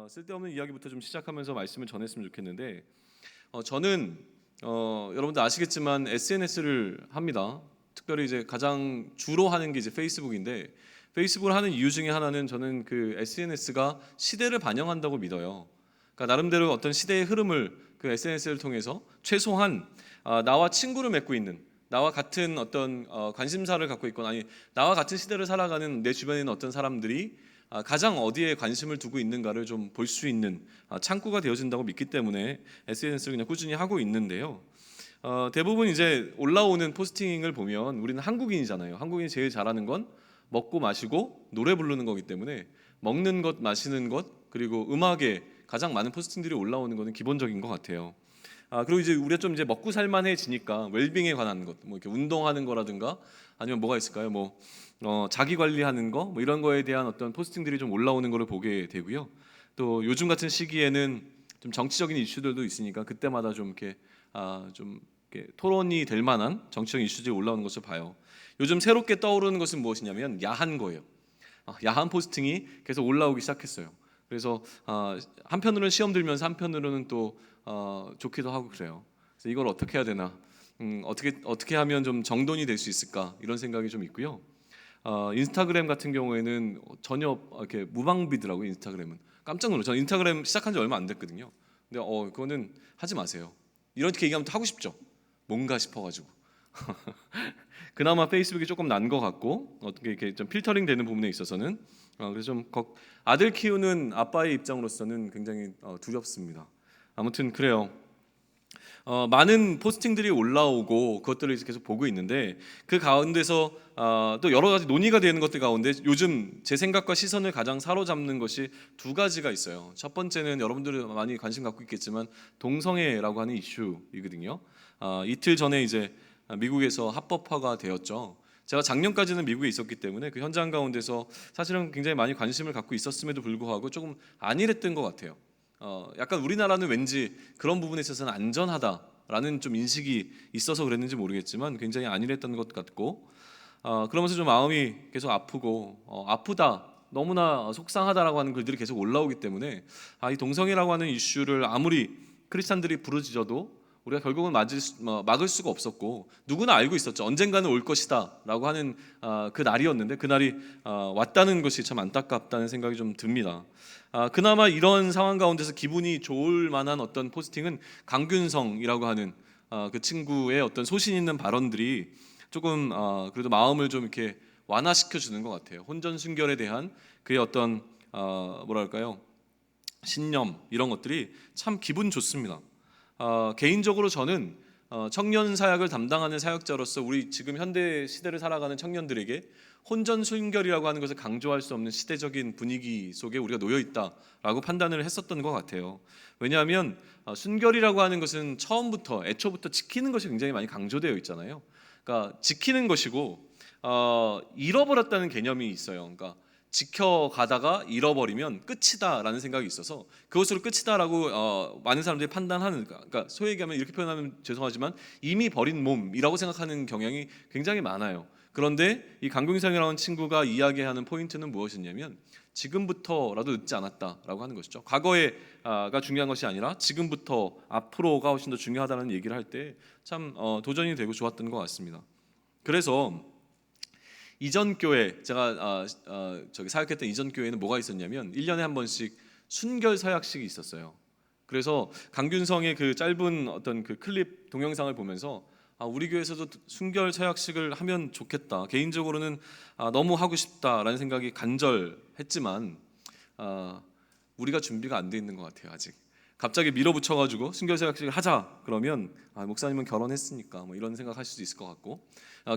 쓸데없는 이야기부터 좀 시작하면서 말씀을 전했으면 좋겠는데 저는 여러분들 아시겠지만 SNS를 합니다. 특별히 이제 가장 주로 하는 게 이제 페이스북인데 페이스북을 하는 이유 중에 하나는 저는 그 SNS가 시대를 반영한다고 믿어요. 그러니까 나름대로 어떤 시대의 흐름을 그 SNS를 통해서 최소한 나와 친구를 맺고 있는 나와 같은 어떤 관심사를 갖고 있거나 아니 나와 같은 시대를 살아가는 내 주변에 있는 어떤 사람들이 가장 어디에 관심을 두고 있는가를 좀 볼 수 있는 창구가 되어진다고 믿기 때문에 SNS를 그냥 꾸준히 하고 있는데요. 대부분 이제 올라오는 포스팅을 보면 우리는 한국인이잖아요. 한국인이 제일 잘하는 건 먹고 마시고 노래 부르는 거기 때문에 먹는 것, 마시는 것 그리고 음악에 가장 많은 포스팅들이 올라오는 것은 기본적인 것 같아요. 그리고 이제 우리가 좀 이제 먹고 살만해지니까 웰빙에 관한 것, 뭐 이렇게 운동하는 거라든가 아니면 뭐가 있을까요? 뭐 자기 관리하는 거, 뭐 이런 거에 대한 어떤 포스팅들이 좀 올라오는 거를 보게 되고요. 또 요즘 같은 시기에는 좀 정치적인 이슈들도 있으니까 그때마다 좀 이렇게 좀 이렇게 토론이 될 만한 정치적인 이슈들이 올라오는 것을 봐요. 요즘 새롭게 떠오르는 것은 무엇이냐면 야한 거예요. 야한 포스팅이 계속 올라오기 시작했어요. 그래서 한편으로는 시험 들면서 한편으로는 또 좋기도 하고 그래요. 그래서 이걸 어떻게 해야 되나, 어떻게 하면 좀 정돈이 될 수 있을까 이런 생각이 좀 있고요. 인스타그램 같은 경우에는 전혀 이렇게 무방비더라고요. 인스타그램은 깜짝 놀랐어요. 저는 인스타그램 시작한 지 얼마 안 됐거든요. 근데 그거는 하지 마세요. 이렇게 얘기하면 또 하고 싶죠. 뭔가 싶어가지고. 그나마 페이스북이 조금 난 것 같고 어떻게 이렇게 좀 필터링 되는 부분에 있어서는 그래서 좀 아들 키우는 아빠의 입장으로서는 굉장히 두렵습니다. 아무튼 그래요. 많은 포스팅들이 올라오고 그것들을 계속 보고 있는데 그 가운데서 또 여러 가지 논의가 되는 것들 가운데 요즘 제 생각과 시선을 가장 사로잡는 것이 두 가지가 있어요. 첫 번째는 여러분들이 많이 관심 갖고 있겠지만 동성애라고 하는 이슈이거든요. 이틀 전에 이제 미국에서 합법화가 되었죠. 제가 작년까지는 미국에 있었기 때문에 그 현장 가운데서 사실은 굉장히 많이 관심을 갖고 있었음에도 불구하고 조금 안일했던 것 같아요. 약간 우리나라는 왠지 그런 부분에 있어서는 안전하다라는 좀 인식이 있어서 그랬는지 모르겠지만 굉장히 안일했던 것 같고 그러면서 좀 마음이 계속 아프고 아프다 너무나 속상하다라고 하는 글들이 계속 올라오기 때문에 이 동성애라고 하는 이슈를 아무리 크리스찬들이 부르짖어도 우리가 결국은 막을 수가 없었고 누구나 알고 있었죠. 언젠가는 올 것이다라고 하는 그 날이었는데 그 날이 왔다는 것이 참 안타깝다는 생각이 좀 듭니다. 그나마 이런 상황 가운데서 기분이 좋을 만한 어떤 포스팅은 강균성이라고 하는 그 친구의 어떤 소신 있는 발언들이 조금 그래도 마음을 좀 이렇게 완화시켜 주는 것 같아요. 혼전 순결에 대한 그의 어떤 뭐랄까요 신념 이런 것들이 참 기분 좋습니다. 개인적으로 저는 청년 사역을 담당하는 사역자로서 우리 지금 현대 시대를 살아가는 청년들에게 혼전 순결이라고 하는 것을 강조할 수 없는 시대적인 분위기 속에 우리가 놓여 있다라고 판단을 했었던 것 같아요. 왜냐하면 순결이라고 하는 것은 처음부터 애초부터 지키는 것이 굉장히 많이 강조되어 있잖아요. 그러니까 지키는 것이고 잃어버렸다는 개념이 있어요. 그러니까 지켜가다가 잃어버리면 끝이다라는 생각이 있어서 그것으로 끝이다라고 많은 사람들이 판단하는, 그러니까 소위 얘기하면 이렇게 표현하면 죄송하지만 이미 버린 몸이라고 생각하는 경향이 굉장히 많아요. 그런데 이 강경상이라는 친구가 이야기하는 포인트는 무엇이냐면 지금부터라도 늦지 않았다라고 하는 것이죠. 과거에가 중요한 것이 아니라 지금부터 앞으로가 훨씬 더 중요하다는 얘기를 할 때 참 도전이 되고 좋았던 것 같습니다. 그래서 이전 교회 제가 저기 사역했던 이전 교회는 뭐가 있었냐면 1년에 한 번씩 순결 서약식이 있었어요. 그래서 강균성의 그 짧은 어떤 그 클립 동영상을 보면서 우리 교회에서도 순결 서약식을 하면 좋겠다. 개인적으로는 너무 하고 싶다라는 생각이 간절했지만 우리가 준비가 안 돼 있는 것 같아요. 아직 갑자기 밀어붙여가지고 순결 서약식을 하자 그러면 목사님은 결혼했으니까 뭐 이런 생각할 수도 있을 것 같고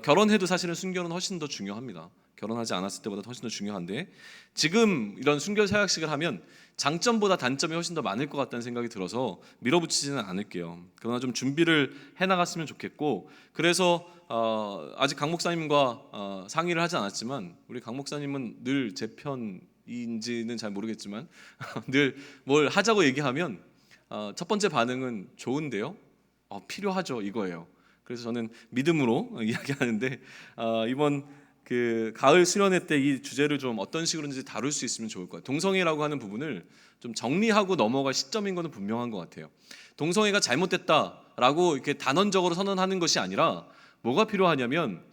결혼해도 사실은 순결은 훨씬 더 중요합니다. 결혼하지 않았을 때보다 훨씬 더 중요한데 지금 이런 순결 서약식을 하면 장점보다 단점이 훨씬 더 많을 것 같다는 생각이 들어서 밀어붙이지는 않을게요. 그러나 좀 준비를 해나갔으면 좋겠고 그래서 아직 강 목사님과 상의를 하지 않았지만 우리 강 목사님은 늘 제 편인지는 잘 모르겠지만 늘 뭘 하자고 얘기하면 첫 번째 반응은 좋은데요? 필요하죠 이거예요. 그래서 저는 믿음으로 이야기하는데 이번 그 가을 수련회 때 이 주제를 좀 어떤 식으로든지 다룰 수 있으면 좋을 것 같아요. 동성애라고 하는 부분을 좀 정리하고 넘어갈 시점인 것은 분명한 것 같아요. 동성애가 잘못됐다라고 이렇게 단언적으로 선언하는 것이 아니라 뭐가 필요하냐면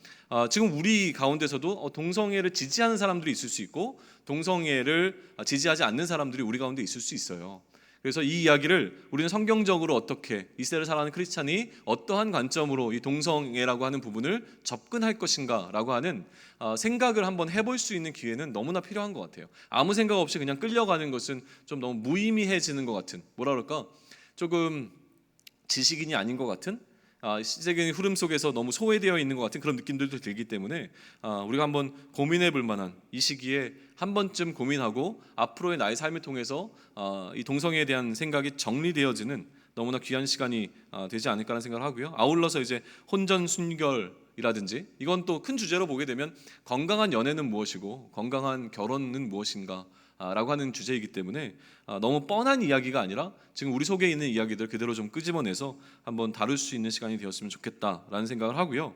지금 우리 가운데서도 동성애를 지지하는 사람들이 있을 수 있고 동성애를 지지하지 않는 사람들이 우리 가운데 있을 수 있어요. 그래서 이 이야기를 우리는 성경적으로 어떻게 이 시대를 살아가는 크리스찬이 어떠한 관점으로 이 동성애라고 하는 부분을 접근할 것인가라고 하는 생각을 한번 해볼 수 있는 기회는 너무나 필요한 것 같아요. 아무 생각 없이 그냥 끌려가는 것은 좀 너무 무의미해지는 것 같은, 뭐라 그럴까, 조금 지식인이 아닌 것 같은, 시대적인 흐름 속에서 너무 소외되어 있는 것 같은 그런 느낌들도 들기 때문에 우리가 한번 고민해 볼 만한, 이 시기에 한 번쯤 고민하고 앞으로의 나의 삶을 통해서 이 동성애에 대한 생각이 정리되어지는 너무나 귀한 시간이 되지 않을까라는 생각을 하고요. 아울러서 이제 혼전 순결이라든지, 이건 또 큰 주제로 보게 되면 건강한 연애는 무엇이고 건강한 결혼은 무엇인가 라고 하는 주제이기 때문에 너무 뻔한 이야기가 아니라 지금 우리 속에 있는 이야기들 그대로 좀 끄집어내서 한번 다룰 수 있는 시간이 되었으면 좋겠다라는 생각을 하고요.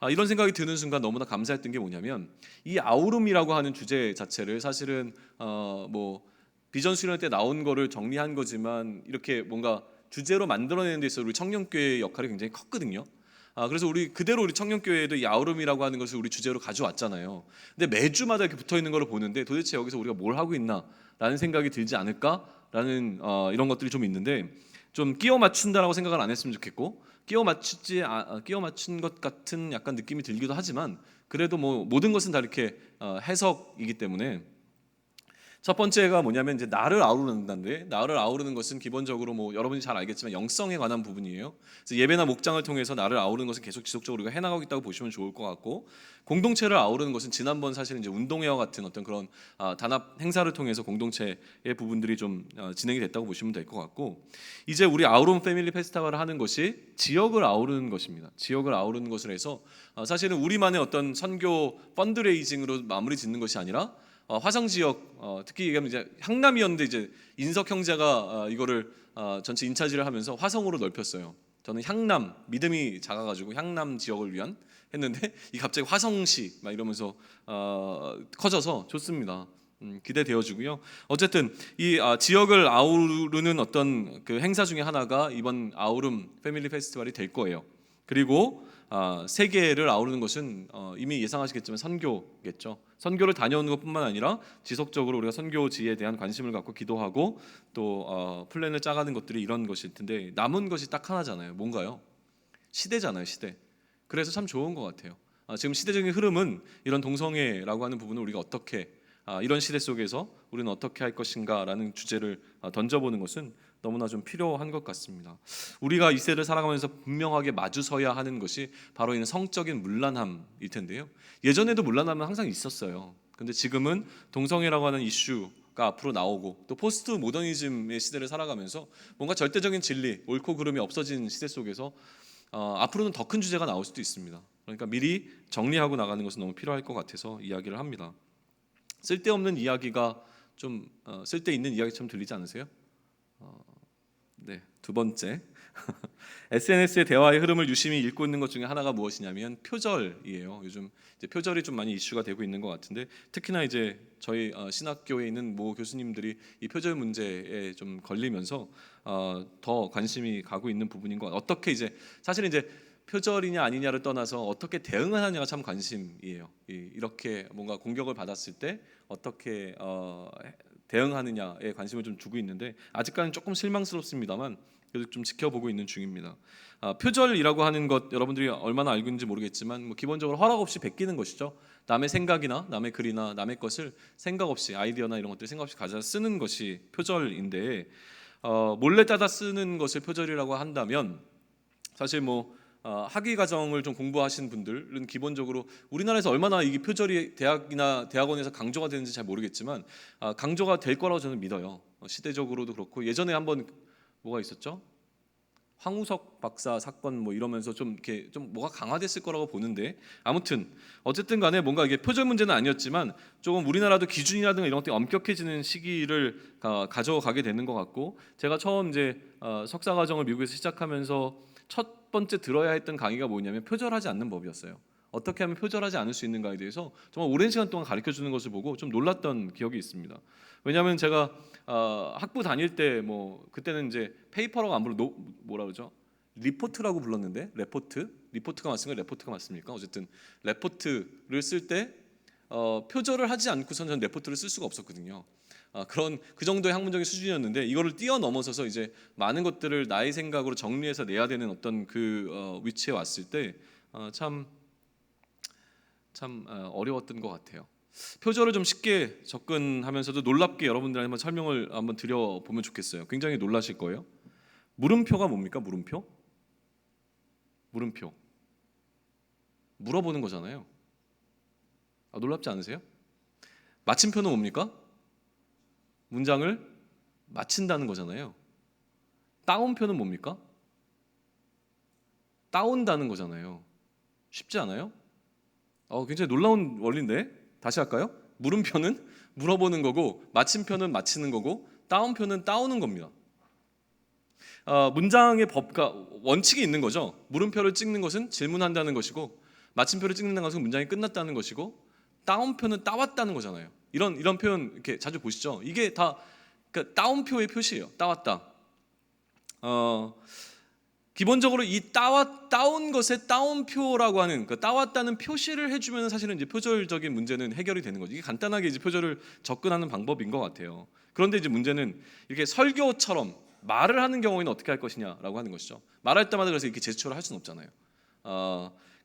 이런 생각이 드는 순간 너무나 감사했던 게 뭐냐면, 이 아우름이라고 하는 주제 자체를 사실은 뭐 비전 수련 때 나온 거를 정리한 거지만 이렇게 뭔가 주제로 만들어내는 데 있어서 우리 청년교회의 역할이 굉장히 컸거든요. 그래서 우리 그대로 우리 청년교회에도 이 아우름이라고 하는 것을 우리 주제로 가져왔잖아요. 근데 매주마다 이렇게 붙어 있는 걸 보는데 도대체 여기서 우리가 뭘 하고 있나라는 생각이 들지 않을까라는 이런 것들이 좀 있는데, 좀 끼워 맞춘다라고 생각을 안 했으면 좋겠고, 끼워 맞춘 것 같은 약간 느낌이 들기도 하지만 그래도 뭐 모든 것은 다 이렇게 해석이기 때문에, 첫 번째가 뭐냐면 이제 나를 아우른다는데, 나를 아우르는 것은 기본적으로 뭐 여러분이 잘 알겠지만 영성에 관한 부분이에요. 그래서 예배나 목장을 통해서 나를 아우르는 것은 계속 지속적으로 우리가 해나가고 있다고 보시면 좋을 것 같고, 공동체를 아우르는 것은 지난번 사실 이제 운동회와 같은 어떤 그런 단합 행사를 통해서 공동체의 부분들이 좀 진행이 됐다고 보시면 될 것 같고, 이제 우리 아우름 패밀리 페스티벌을 하는 것이 지역을 아우르는 것입니다. 지역을 아우르는 것을 해서 사실은 우리만의 어떤 선교 펀드레이징으로 마무리 짓는 것이 아니라 화성 지역, 특히 얘기하면 이제 향남이었는데 이제 인석 형제가 이거를 전체 인차지를 하면서 화성으로 넓혔어요. 저는 향남, 믿음이 작아가지고 향남 지역을 위한 했는데 이 갑자기 화성시 막 이러면서 커져서 좋습니다. 기대되어지고요. 어쨌든 이 지역을 아우르는 어떤 그 행사 중에 하나가 이번 아우름 패밀리 페스티벌이 될 거예요. 그리고 세계를 아우르는 것은 이미 예상하시겠지만 선교겠죠. 선교를 다녀오는 것뿐만 아니라 지속적으로 우리가 선교지에 대한 관심을 갖고 기도하고 또 플랜을 짜가는 것들이 이런 것일 텐데, 남은 것이 딱 하나잖아요. 뭔가요? 시대잖아요, 시대. 그래서 참 좋은 것 같아요. 지금 시대적인 흐름은 이런 동성애라고 하는 부분을 우리가 어떻게 이런 시대 속에서 우리는 어떻게 할 것인가라는 주제를 던져보는 것은 너무나 좀 필요한 것 같습니다. 우리가 이 세대를 살아가면서 분명하게 마주서야 하는 것이 바로 이는 성적인 문란함일 텐데요. 예전에도 문란함은 항상 있었어요. 근데 지금은 동성애라고 하는 이슈가 앞으로 나오고, 또 포스트 모더니즘의 시대를 살아가면서 뭔가 절대적인 진리, 옳고 그름이 없어진 시대 속에서 앞으로는 더 큰 주제가 나올 수도 있습니다. 그러니까 미리 정리하고 나가는 것은 너무 필요할 것 같아서 이야기를 합니다. 쓸데없는 이야기가 좀 쓸데있는 이야기처럼 들리지 않으세요? 네, 두 번째, SNS의 대화의 흐름을 유심히 읽고 있는 것 중에 하나가 무엇이냐면 표절이에요. 요즘 이제 표절이 좀 많이 이슈가 되고 있는 것 같은데, 특히나 이제 저희 신학교에 있는 모 교수님들이 이 표절 문제에 좀 걸리면서 더 관심이 가고 있는 부분인 것 같아요. 어떻게 이제 사실 이제 표절이냐 아니냐를 떠나서 어떻게 대응을 하느냐가 참 관심이에요. 이렇게 뭔가 공격을 받았을 때 어떻게 대응하느냐에 관심을 좀 두고 있는데, 아직까지는 조금 실망스럽습니다만 그래도 좀 지켜보고 있는 중입니다. 표절이라고 하는 것 여러분들이 얼마나 알고 있는지 모르겠지만 뭐 기본적으로 허락 없이 베끼는 것이죠. 남의 생각이나 남의 글이나 남의 것을 생각 없이, 아이디어나 이런 것들 생각 없이 가져 쓰는 것이 표절인데, 몰래 따다 쓰는 것을 표절이라고 한다면 사실 뭐 학위 과정을 좀 공부하신 분들은 기본적으로 우리나라에서 얼마나 이게 표절이 대학이나 대학원에서 강조가 되는지 잘 모르겠지만 강조가 될 거라고 저는 믿어요. 시대적으로도 그렇고, 예전에 한번 뭐가 있었죠? 황우석 박사 사건 뭐 이러면서 좀 이렇게 좀 뭐가 강화됐을 거라고 보는데, 아무튼 어쨌든 간에 뭔가 이게 표절 문제는 아니었지만 조금 우리나라도 기준이라든가 이런 것들이 엄격해지는 시기를 가져가게 되는 것 같고, 제가 처음 이제 석사 과정을 미국에서 시작하면서 첫 번째 들어야 했던 강의가 뭐냐면 표절하지 않는 법이었어요. 어떻게 하면 표절하지 않을 수 있는가에 대해서 정말 오랜 시간 동안 가르쳐 주는 것을 보고 좀 놀랐던 기억이 있습니다. 왜냐하면 제가 학부 다닐 때 뭐 그때는 이제 페이퍼라고 안 부르고 뭐라 그러죠? 리포트라고 불렀는데 리포트가 맞습니까? 레포트가 맞습니까? 어쨌든 레포트를 쓸 때 표절을 하지 않고선 전 레포트를 쓸 수가 없었거든요. 그런 그 정도의 학문적인 수준이었는데 이거를 뛰어넘어서서 이제 많은 것들을 나의 생각으로 정리해서 내야 되는 어떤 그 위치에 왔을 때 참 어려웠던 것 같아요. 표절을 좀 쉽게 접근하면서도 놀랍게 여러분들 한번 설명을 한번 드려보면 좋겠어요. 굉장히 놀라실 거예요. 물음표가 뭡니까? 물음표? 물음표. 물어보는 거잖아요. 놀랍지 않으세요? 마침표는 뭡니까? 문장을 마친다는 거잖아요. 따옴표는 뭡니까? 따온다는 거잖아요. 쉽지 않아요? 굉장히 놀라운 원리인데 다시 할까요? 물음표는 물어보는 거고 마침표는 마치는 거고 따옴표는 따오는 겁니다. 문장의 법과 원칙이 있는 거죠. 물음표를 찍는 것은 질문한다는 것이고 마침표를 찍는 것은 문장이 끝났다는 것이고 따옴표는 따왔다는 거잖아요. 이런 표현 이렇게 자주 보시죠. 이게 다 그러니까 따옴표의 표시예요. 따왔다. 기본적으로 이 따온 것에 따옴표라고 하는 그 따왔다는 표시를 해주면 사실은 이제 표절적인 문제는 해결이 되는 거죠. 이게 간단하게 이제 표절을 접근하는 방법인 것 같아요. 그런데 이제 문제는 이렇게 설교처럼 말을 하는 경우에는 어떻게 할 것이냐라고 하는 것이죠. 말할 때마다 그래서 이렇게 제스처를 할 수는 없잖아요.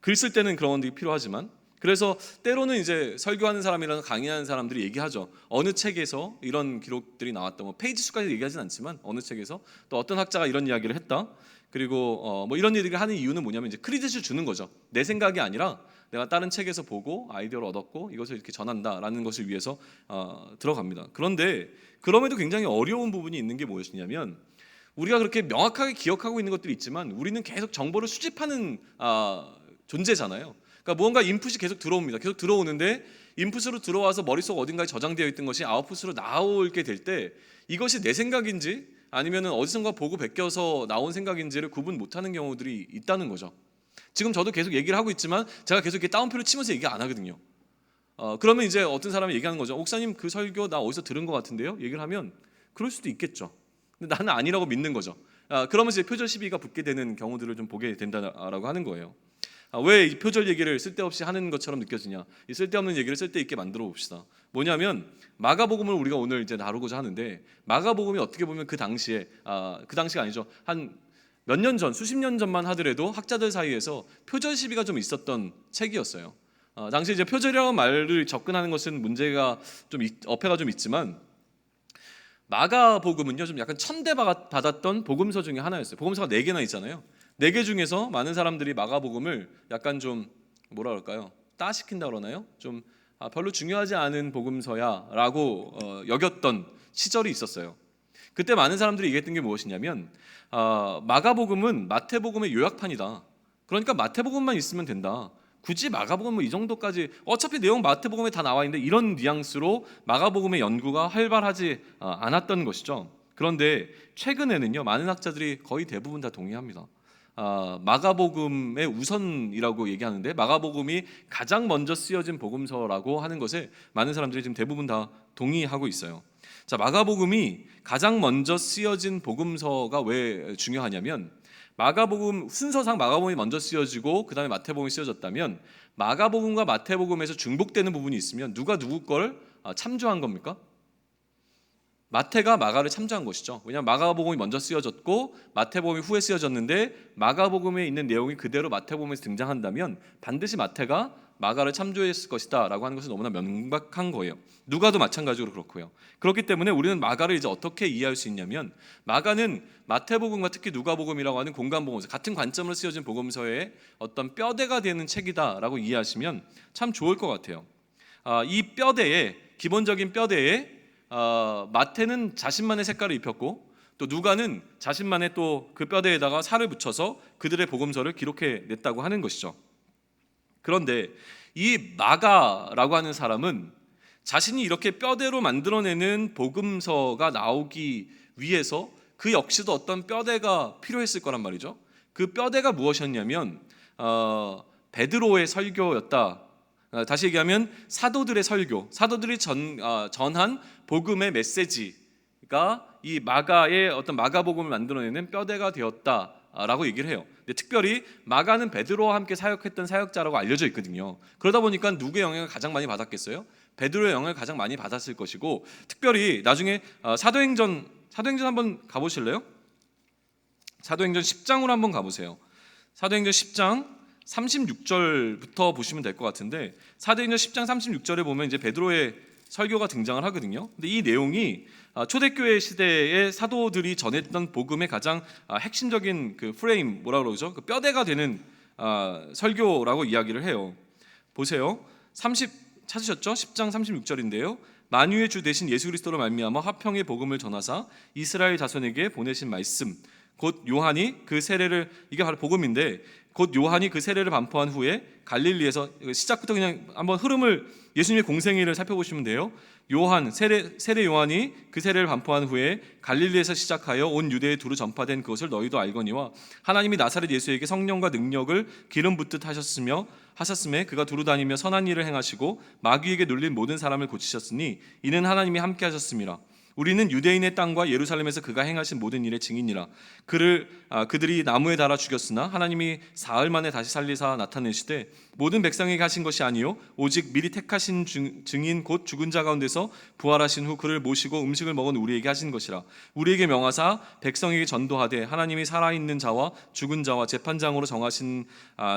글 쓸 때는 그런 게 필요하지만 그래서 때로는 이제 설교하는 사람이랑 강의하는 사람들이 얘기하죠. 어느 책에서 이런 기록들이 나왔다. 뭐 페이지 수까지 얘기하진 않지만 어느 책에서 또 어떤 학자가 이런 이야기를 했다. 그리고 뭐 이런 얘기를 하는 이유는 뭐냐면 이제 크레딧을 주는 거죠. 내 생각이 아니라 내가 다른 책에서 보고 아이디어를 얻었고 이것을 이렇게 전한다라는 것을 위해서 들어갑니다. 그런데 그럼에도 굉장히 어려운 부분이 있는 게 무엇이냐면 우리가 그렇게 명확하게 기억하고 있는 것들이 있지만 우리는 계속 정보를 수집하는 존재잖아요. 그러니까 무언가 인풋이 계속 들어옵니다. 계속 들어오는데 인풋으로 들어와서 머릿속 어딘가에 저장되어 있던 것이 아웃풋으로 나오게 될 때 이것이 내 생각인지 아니면 어디선가 보고 베껴서 나온 생각인지를 구분 못하는 경우들이 있다는 거죠. 지금 저도 계속 얘기를 하고 있지만 제가 계속 이렇게 따옴표를 치면서 얘기 안 하거든요. 그러면 이제 어떤 사람이 얘기하는 거죠. 목사님 그 설교 나 어디서 들은 것 같은데요? 얘기를 하면 그럴 수도 있겠죠. 근데 나는 아니라고 믿는 거죠. 그러면 이제 표절 시비가 붙게 되는 경우들을 좀 보게 된다라고 하는 거예요. 왜 이 표절 얘기를 쓸데없이 하는 것처럼 느껴지냐? 이 쓸데없는 얘기를 쓸데있게 만들어 봅시다. 뭐냐면 마가복음을 우리가 오늘 이제 다루고자 하는데 마가복음이 어떻게 보면 그 당시에 그 당시가 아니죠. 한 몇 년 전, 수십 년 전만 하더라도 학자들 사이에서 표절 시비가 좀 있었던 책이었어요. 당시 이제 표절이라는 말을 접근하는 것은 문제가 좀 어폐가 좀 있지만 마가복음은요 좀 약간 천대받았던 복음서 중에 하나였어요. 복음서가 4개나 있잖아요. 4개 중에서 많은 사람들이 마가복음을 약간 좀 뭐라 그럴까요? 따시킨다 그러나요? 좀 별로 중요하지 않은 복음서야라고 여겼던 시절이 있었어요. 그때 많은 사람들이 얘기했던 게 무엇이냐면 마가복음은 마태복음의 요약판이다. 그러니까 마태복음만 있으면 된다. 굳이 마가복음 뭐 이 정도까지 어차피 내용 마태복음에 다 나와 있는데 이런 뉘앙스로 마가복음의 연구가 활발하지 않았던 것이죠. 그런데 최근에는요 많은 학자들이 거의 대부분 다 동의합니다. 마가복음의 우선이라고 얘기하는데 마가복음이 가장 먼저 쓰여진 복음서라고 하는 것에 많은 사람들이 지금 대부분 다 동의하고 있어요. 자, 마가복음이 가장 먼저 쓰여진 복음서가 왜 중요하냐면 마가복음 순서상 마가복음이 먼저 쓰여지고 그 다음에 마태복음이 쓰여졌다면 마가복음과 마태복음에서 중복되는 부분이 있으면 누가 누구 걸 참조한 겁니까? 마태가 마가를 참조한 것이죠. 왜냐하면 마가복음이 먼저 쓰여졌고 마태복음이 후에 쓰여졌는데 마가복음에 있는 내용이 그대로 마태복음에서 등장한다면 반드시 마태가 마가를 참조했을 것이다 라고 하는 것은 너무나 명백한 거예요. 누가도 마찬가지로 그렇고요. 그렇기 때문에 우리는 마가를 이제 어떻게 이해할 수 있냐면 마가는 마태복음과 특히 누가복음이라고 하는 공간 복음서 같은 관점으로 쓰여진 복음서의 어떤 뼈대가 되는 책이다라고 이해하시면 참 좋을 것 같아요. 이 뼈대에 기본적인 뼈대에 마태는 자신만의 색깔을 입혔고 또 누가는 자신만의 또 그 뼈대에다가 살을 붙여서 그들의 복음서를 기록해 냈다고 하는 것이죠. 그런데 이 마가라고 하는 사람은 자신이 이렇게 뼈대로 만들어내는 복음서가 나오기 위해서 그 역시도 어떤 뼈대가 필요했을 거란 말이죠. 그 뼈대가 무엇이었냐면 베드로의 설교였다. 다시 얘기하면 사도들의 설교, 사도들이 전한 복음의 메시지가 이 마가의 어떤 마가복음을 만들어내는 뼈대가 되었다라고 얘기를 해요. 근데 특별히 마가는 베드로와 함께 사역했던 사역자라고 알려져 있거든요. 그러다 보니까 누구의 영향을 가장 많이 받았겠어요? 베드로의 영향을 가장 많이 받았을 것이고, 특별히 나중에 사도행전 한번 가보실래요? 사도행전 10장으로 한번 가보세요. 사도행전 10장 36절부터 보시면 될 것 같은데, 사도행전 10장 36절에 보면 이제 베드로의 설교가 등장을 하거든요. 근데 이 내용이 초대교회 시대에 사도들이 전했던 복음의 가장 핵심적인 그 프레임, 뭐라 그러죠? 그 뼈대가 되는 설교라고 이야기를 해요. 보세요. 찾으셨죠? 10장 36절인데요. 만유의 주 대신 예수 그리스도로 말미암아 화평의 복음을 전하사 이스라엘 자손에게 보내신 말씀, 곧 요한이 그 세례를, 이게 바로 복음인데, 곧 요한이 그 세례를 반포한 후에 갈릴리에서, 시작부터 그냥 한번 흐름을, 예수님의 공생애를 살펴보시면 돼요. 요한 세례 요한이 그 세례를 반포한 후에 갈릴리에서 시작하여 온 유대에 두루 전파된 그것을 너희도 알거니와 하나님이 나사렛 예수에게 성령과 능력을 기름 붓듯 하셨음에 그가 두루 다니며 선한 일을 행하시고 마귀에게 눌린 모든 사람을 고치셨으니 이는 하나님이 함께 하셨음이라. 우리는 유대인의 땅과 예루살렘에서 그가 행하신 모든 일의 증인이라. 그들이 나무에 달아 죽였으나 하나님이 사흘 만에 다시 살리사 나타내시되 모든 백성에게 하신 것이 아니요 오직 미리 택하신 증인 곧 죽은 자 가운데서 부활하신 후 그를 모시고 음식을 먹은 우리에게 하신 것이라. 우리에게 명하사 백성에게 전도하되 하나님이 살아있는 자와 죽은 자와 재판장으로 정하신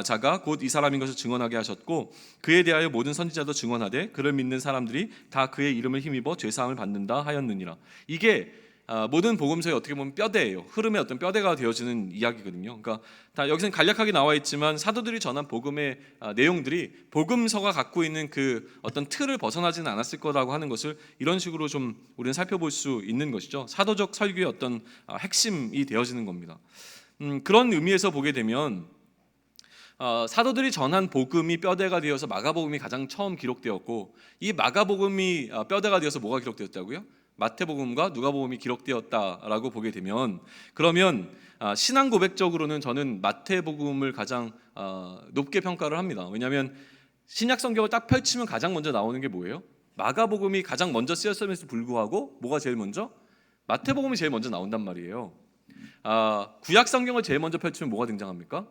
자가 곧 이 사람인 것을 증언하게 하셨고 그에 대하여 모든 선지자도 증언하되 그를 믿는 사람들이 다 그의 이름을 힘입어 죄사함을 받는다 하였느니라. 이게 모든 복음서의 어떻게 보면 뼈대예요. 흐름의 어떤 뼈대가 되어지는 이야기거든요. 그러니까 다 여기서는 간략하게 나와 있지만 사도들이 전한 복음의 내용들이 복음서가 갖고 있는 그 어떤 틀을 벗어나지는 않았을 거라고 하는 것을 이런 식으로 좀 우리는 살펴볼 수 있는 것이죠. 사도적 설교의 어떤 핵심이 되어지는 겁니다. 그런 의미에서 보게 되면 사도들이 전한 복음이 뼈대가 되어서 마가복음이 가장 처음 기록되었고, 이 마가복음이 뼈대가 되어서 뭐가 기록되었다고요? 마태복음과 누가복음이 기록되었다라고 보게 되면, 그러면 신앙 고백적으로는 저는 마태복음을 가장 높게 평가를 합니다. 왜냐하면 신약 성경을 딱 펼치면 가장 먼저 나오는 게 뭐예요? 마가복음이 가장 먼저 쓰였음에도 불구하고 뭐가 제일 먼저? 마태복음이 제일 먼저 나온단 말이에요. 구약 성경을 제일 먼저 펼치면 뭐가 등장합니까?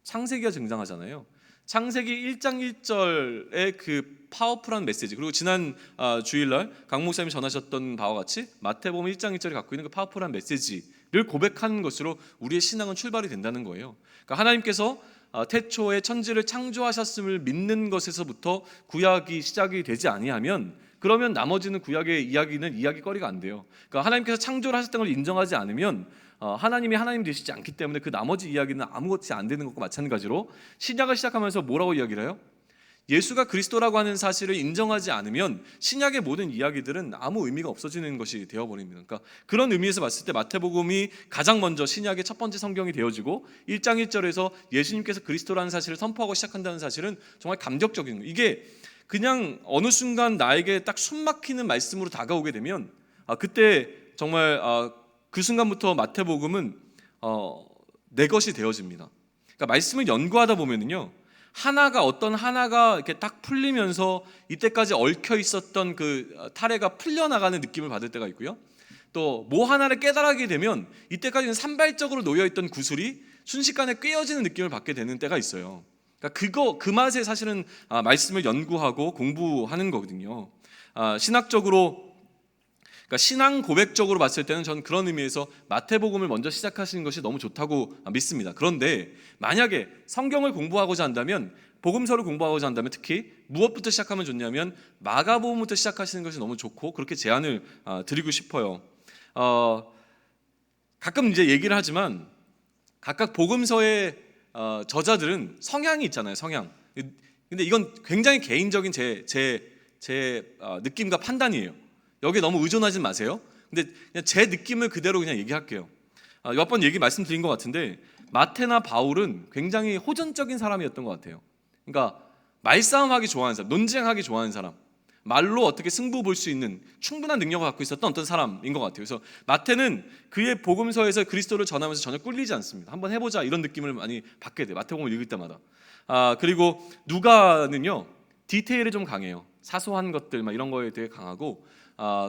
창세기가 등장하잖아요. 창세기 1장 1절의 그 파워풀한 메시지, 그리고 지난 주일날 강 목사님이 전하셨던 바와 같이 마태복음 1장 1절이 갖고 있는 그 파워풀한 메시지를 고백하는 것으로 우리의 신앙은 출발이 된다는 거예요. 그러니까 하나님께서 태초에 천지를 창조하셨음을 믿는 것에서부터 구약이 시작이 되지 아니하면, 그러면 나머지는 구약의 이야기는 이야기거리가 안 돼요. 그러니까 하나님께서 창조를 하셨던 걸 인정하지 않으면 하나님이 하나님 되시지 않기 때문에 그 나머지 이야기는 아무것이 안 되는 것과 마찬가지로 신약을 시작하면서 뭐라고 이야기를 해요? 예수가 그리스도라고 하는 사실을 인정하지 않으면 신약의 모든 이야기들은 아무 의미가 없어지는 것이 되어버립니다. 그러니까 그런 의미에서 봤을 때 마태복음이 가장 먼저 신약의 첫 번째 성경이 되어지고 1장 1절에서 예수님께서 그리스도라는 사실을 선포하고 시작한다는 사실은 정말 감격적인 거예요. 이게 그냥 어느 순간 나에게 딱 숨막히는 말씀으로 다가오게 되면 그때 정말 그 순간부터 마태복음은 내 것이 되어집니다. 그러니까 말씀을 연구하다 보면은요, 어떤 하나가 이렇게 딱 풀리면서 이때까지 얽혀 있었던 그 타래가 풀려나가는 느낌을 받을 때가 있고요. 또 뭐 하나를 깨달하게 되면 이때까지는 산발적으로 놓여있던 구슬이 순식간에 꿰어지는 느낌을 받게 되는 때가 있어요. 그러니까 그 맛에 사실은 말씀을 연구하고 공부하는 거거든요. 신학적으로, 그러니까 신앙 고백적으로 봤을 때는 전 그런 의미에서 마태복음을 먼저 시작하시는 것이 너무 좋다고 믿습니다. 그런데 만약에 성경을 공부하고자 한다면, 복음서를 공부하고자 한다면 특히 무엇부터 시작하면 좋냐면 마가복음부터 시작하시는 것이 너무 좋고, 그렇게 제안을 드리고 싶어요. 가끔 이제 얘기를 하지만 각각 복음서의 저자들은 성향이 있잖아요. 성향. 근데 이건 굉장히 개인적인 제 느낌과 판단이에요. 여기에 너무 의존하지 마세요. 근데 그냥 제 느낌을 그대로 그냥 얘기할게요. 몇 번 말씀드린 것 같은데 마태나 바울은 굉장히 호전적인 사람이었던 것 같아요. 그러니까 말싸움하기 좋아하는 사람, 논쟁하기 좋아하는 사람, 말로 어떻게 승부 볼 수 있는 충분한 능력을 갖고 있었던 어떤 사람인 것 같아요. 그래서 마태는 그의 복음서에서 그리스도를 전하면서 전혀 꿀리지 않습니다. 한번 해보자 이런 느낌을 많이 받게 돼요. 마태복음을 읽을 때마다. 그리고 누가는요 디테일에 좀 강해요. 사소한 것들 막 이런 거에 되게 강하고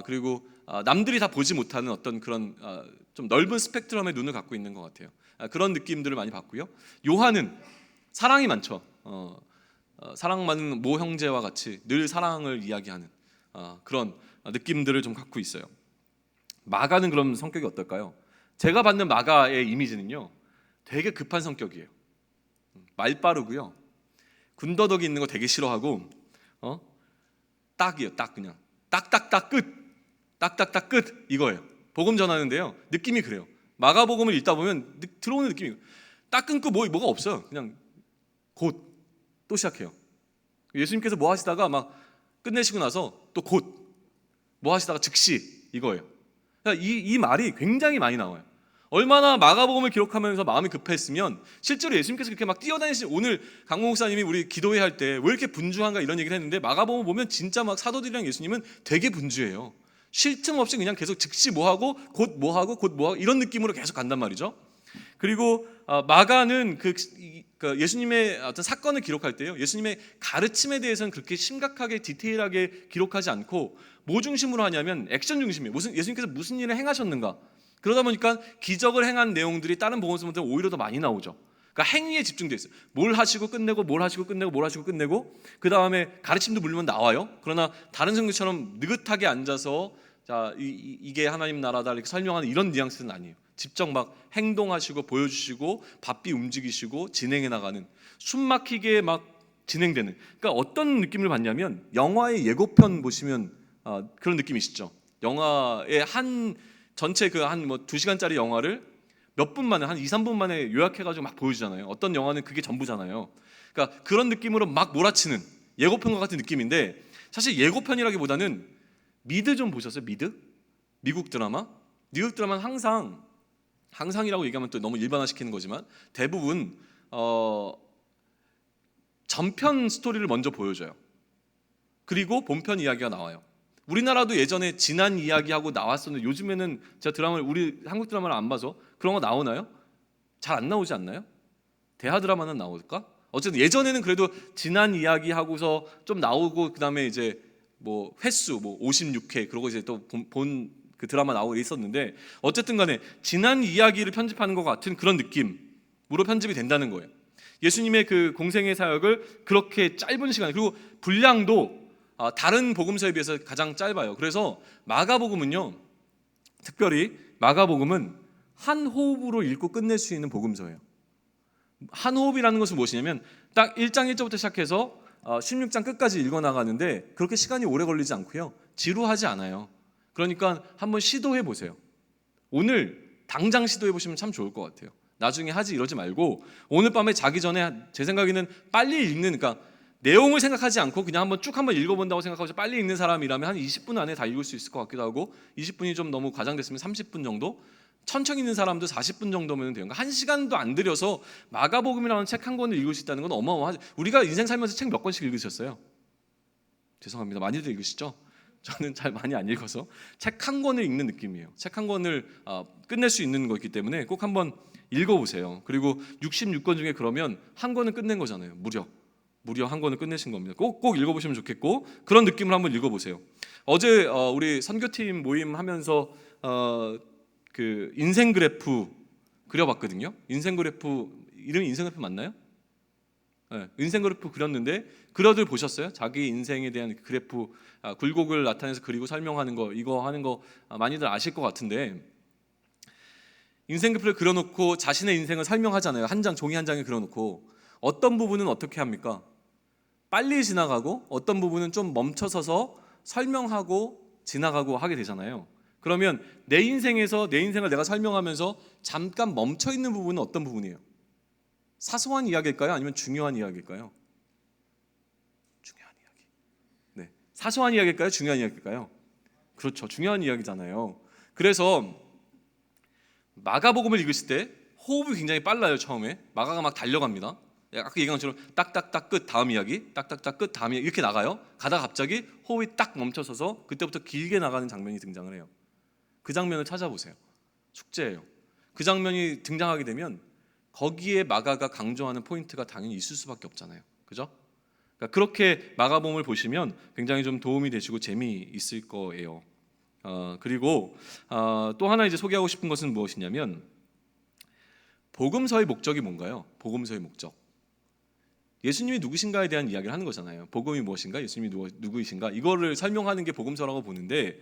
그리고 남들이 다 보지 못하는 어떤 그런 좀 넓은 스펙트럼의 눈을 갖고 있는 것 같아요. 그런 느낌들을 많이 받고요. 요한은 사랑이 많죠. 사랑 많은 모 형제와 같이 늘 사랑을 이야기하는 그런 느낌들을 좀 갖고 있어요. 마가는 그럼 성격이 어떨까요? 제가 받는 마가의 이미지는요 되게 급한 성격이에요. 말 빠르고요. 군더더기 있는 거 되게 싫어하고 딱이에요. 딱 그냥 딱딱딱 끝. 딱딱딱 끝 이거예요. 복음 전하는데요. 느낌이 그래요. 마가복음을 읽다 보면 들어오는 느낌이 딱 끊고 뭐가 없어요. 그냥 곧 또 시작해요. 예수님께서 뭐 하시다가 막 끝내시고 나서 또 곧 뭐 하시다가 즉시 이거예요. 그러니까 이 말이 굉장히 많이 나와요. 얼마나 마가복음을 기록하면서 마음이 급했으면 실제로 예수님께서 그렇게 막 뛰어다니시. 오늘 강모 목사님이 우리 기도회 할 때 왜 이렇게 분주한가 이런 얘기를 했는데 마가복음 보면 진짜 막 사도들이랑 예수님은 되게 분주해요. 쉴 틈 없이 그냥 계속 즉시 뭐 하고 곧 뭐 하고 곧 뭐 하고 이런 느낌으로 계속 간단 말이죠. 그리고 마가는 그 예수님의 어떤 사건을 기록할 때요, 예수님의 가르침에 대해서는 그렇게 심각하게 디테일하게 기록하지 않고 뭐 중심으로 하냐면 액션 중심이에요. 예수님께서 무슨 일을 행하셨는가. 그러다 보니까 기적을 행한 내용들이 다른 복음서보다 오히려 더 많이 나오죠. 그러니까 행위에 집중돼 있어요. 뭘 하시고 끝내고 뭘 하시고 끝내고 뭘 하시고 끝내고 그 다음에 가르침도 물론 나와요. 그러나 다른 성경처럼 느긋하게 앉아서 자 이게 하나님 나라다 이렇게 설명하는 이런 뉘앙스는 아니에요. 직접 막 행동하시고 보여주시고 바삐 움직이시고 진행해 나가는 숨막히게 막 진행되는. 그러니까 어떤 느낌을 받냐면 영화의 예고편 보시면 그런 느낌이시죠. 영화의 한 전체 그 한 뭐 2시간짜리 영화를 몇 분 만에 한 2, 3분 만에 요약해가지고 막 보여주잖아요. 어떤 영화는 그게 전부잖아요. 그러니까 그런 느낌으로 막 몰아치는 예고편과 같은 느낌인데 사실 예고편이라기보다는 미드 좀 보셨어요? 미드? 미국 드라마? 미국 드라마는 항상이라고 얘기하면 또 너무 일반화시키는 거지만 대부분 전편 스토리를 먼저 보여줘요. 그리고 본편 이야기가 나와요. 우리나라도 예전에 지난 이야기하고 나왔었는데 요즘에는 제가 우리 한국 드라마를 안 봐서 그런 거 나오나요? 잘 안 나오지 않나요? 대하 드라마는 나올까? 어쨌든 예전에는 그래도 지난 이야기하고서 좀 나오고 그다음에 이제 뭐 횟수 뭐 56회 그러고 이제 또 본 그 드라마 나오고 있었는데 어쨌든 간에 지난 이야기를 편집하는 것 같은 그런 느낌으로 편집이 된다는 거예요. 예수님의 그 공생의 사역을 그렇게 짧은 시간 그리고 분량도 다른 복음서에 비해서 가장 짧아요. 그래서 마가복음은요, 특별히 마가복음은 한 호흡으로 읽고 끝낼 수 있는 복음서예요. 한 호흡이라는 것은 무엇이냐면 딱 1장 1절부터 시작해서 16장 끝까지 읽어나가는데 그렇게 시간이 오래 걸리지 않고요, 지루하지 않아요. 그러니까 한번 시도해 보세요. 오늘 당장 시도해 보시면 참 좋을 것 같아요. 나중에 하지 이러지 말고 오늘 밤에 자기 전에 제 생각에는 빨리 읽는, 그러니까 내용을 생각하지 않고 그냥 한번 읽어본다고 생각하고 빨리 읽는 사람이라면 한 20분 안에 다 읽을 수 있을 것 같기도 하고 20분이 좀 너무 과장됐으면 30분 정도, 천천히 읽는 사람도 40분 정도면 돼요. 그러니까 1시간도 안 들여서 마가복음이라는 책 한 권을 읽을 수 있다는 건 어마어마하죠. 우리가 인생 살면서 책 몇 권씩 읽으셨어요? 죄송합니다. 많이들 읽으시죠? 저는 잘 많이 안 읽어서 책 한 권을 읽는 느낌이에요. 책 한 권을 끝낼 수 있는 거기 때문에 꼭 한번 읽어보세요. 그리고 66권 중에 그러면 한 권은 끝낸 거잖아요. 무려 한 권을 끝내신 겁니다. 꼭 읽어보시면 좋겠고 그런 느낌을 한번 읽어보세요. 어제 우리 선교팀 모임 하면서 그 인생 그래프 그려봤거든요. 인생 그래프 이름이 인생 그래프 맞나요? 네, 인생 그래프 그렸는데 그려들 보셨어요? 자기 인생에 대한 그래프 굴곡을 나타내서 그리고 설명하는 거 이거 하는 거 많이들 아실 것 같은데 인생 그래프를 그려놓고 자신의 인생을 설명하잖아요. 종이 한 장에 그려놓고 어떤 부분은 어떻게 합니까? 빨리 지나가고 어떤 부분은 좀 멈춰서서 설명하고 지나가고 하게 되잖아요. 그러면 내 인생에서 내 인생을 내가 설명하면서 잠깐 멈춰 있는 부분은 어떤 부분이에요? 사소한 이야기일까요? 아니면 중요한 이야기일까요? 중요한 이야기. 네, 사소한 이야기일까요? 중요한 이야기일까요? 그렇죠, 중요한 이야기잖아요. 그래서 마가복음을 읽으실 때 호흡이 굉장히 빨라요. 처음에 마가가 막 달려갑니다. 아까 얘기한 것처럼 딱딱딱 끝 다음 이야기, 딱딱딱 끝 다음 이야기 이렇게 나가요. 가다가 갑자기 호흡이 딱 멈춰서서 그때부터 길게 나가는 장면이 등장을 해요. 그 장면을 찾아보세요. 숙제예요. 그 장면이 등장하게 되면 거기에 마가가 강조하는 포인트가 당연히 있을 수밖에 없잖아요. 그죠? 그러니까 그렇게 마가복음을 보시면 굉장히 좀 도움이 되시고 재미있을 거예요. 그리고 또 하나 이제 소개하고 싶은 것은 무엇이냐면 복음서의 목적이 뭔가요? 복음서의 목적. 예수님이 누구신가에 대한 이야기를 하는 거잖아요. 복음이 무엇인가? 예수님이 누구이신가? 이거를 설명하는 게 복음서라고 보는데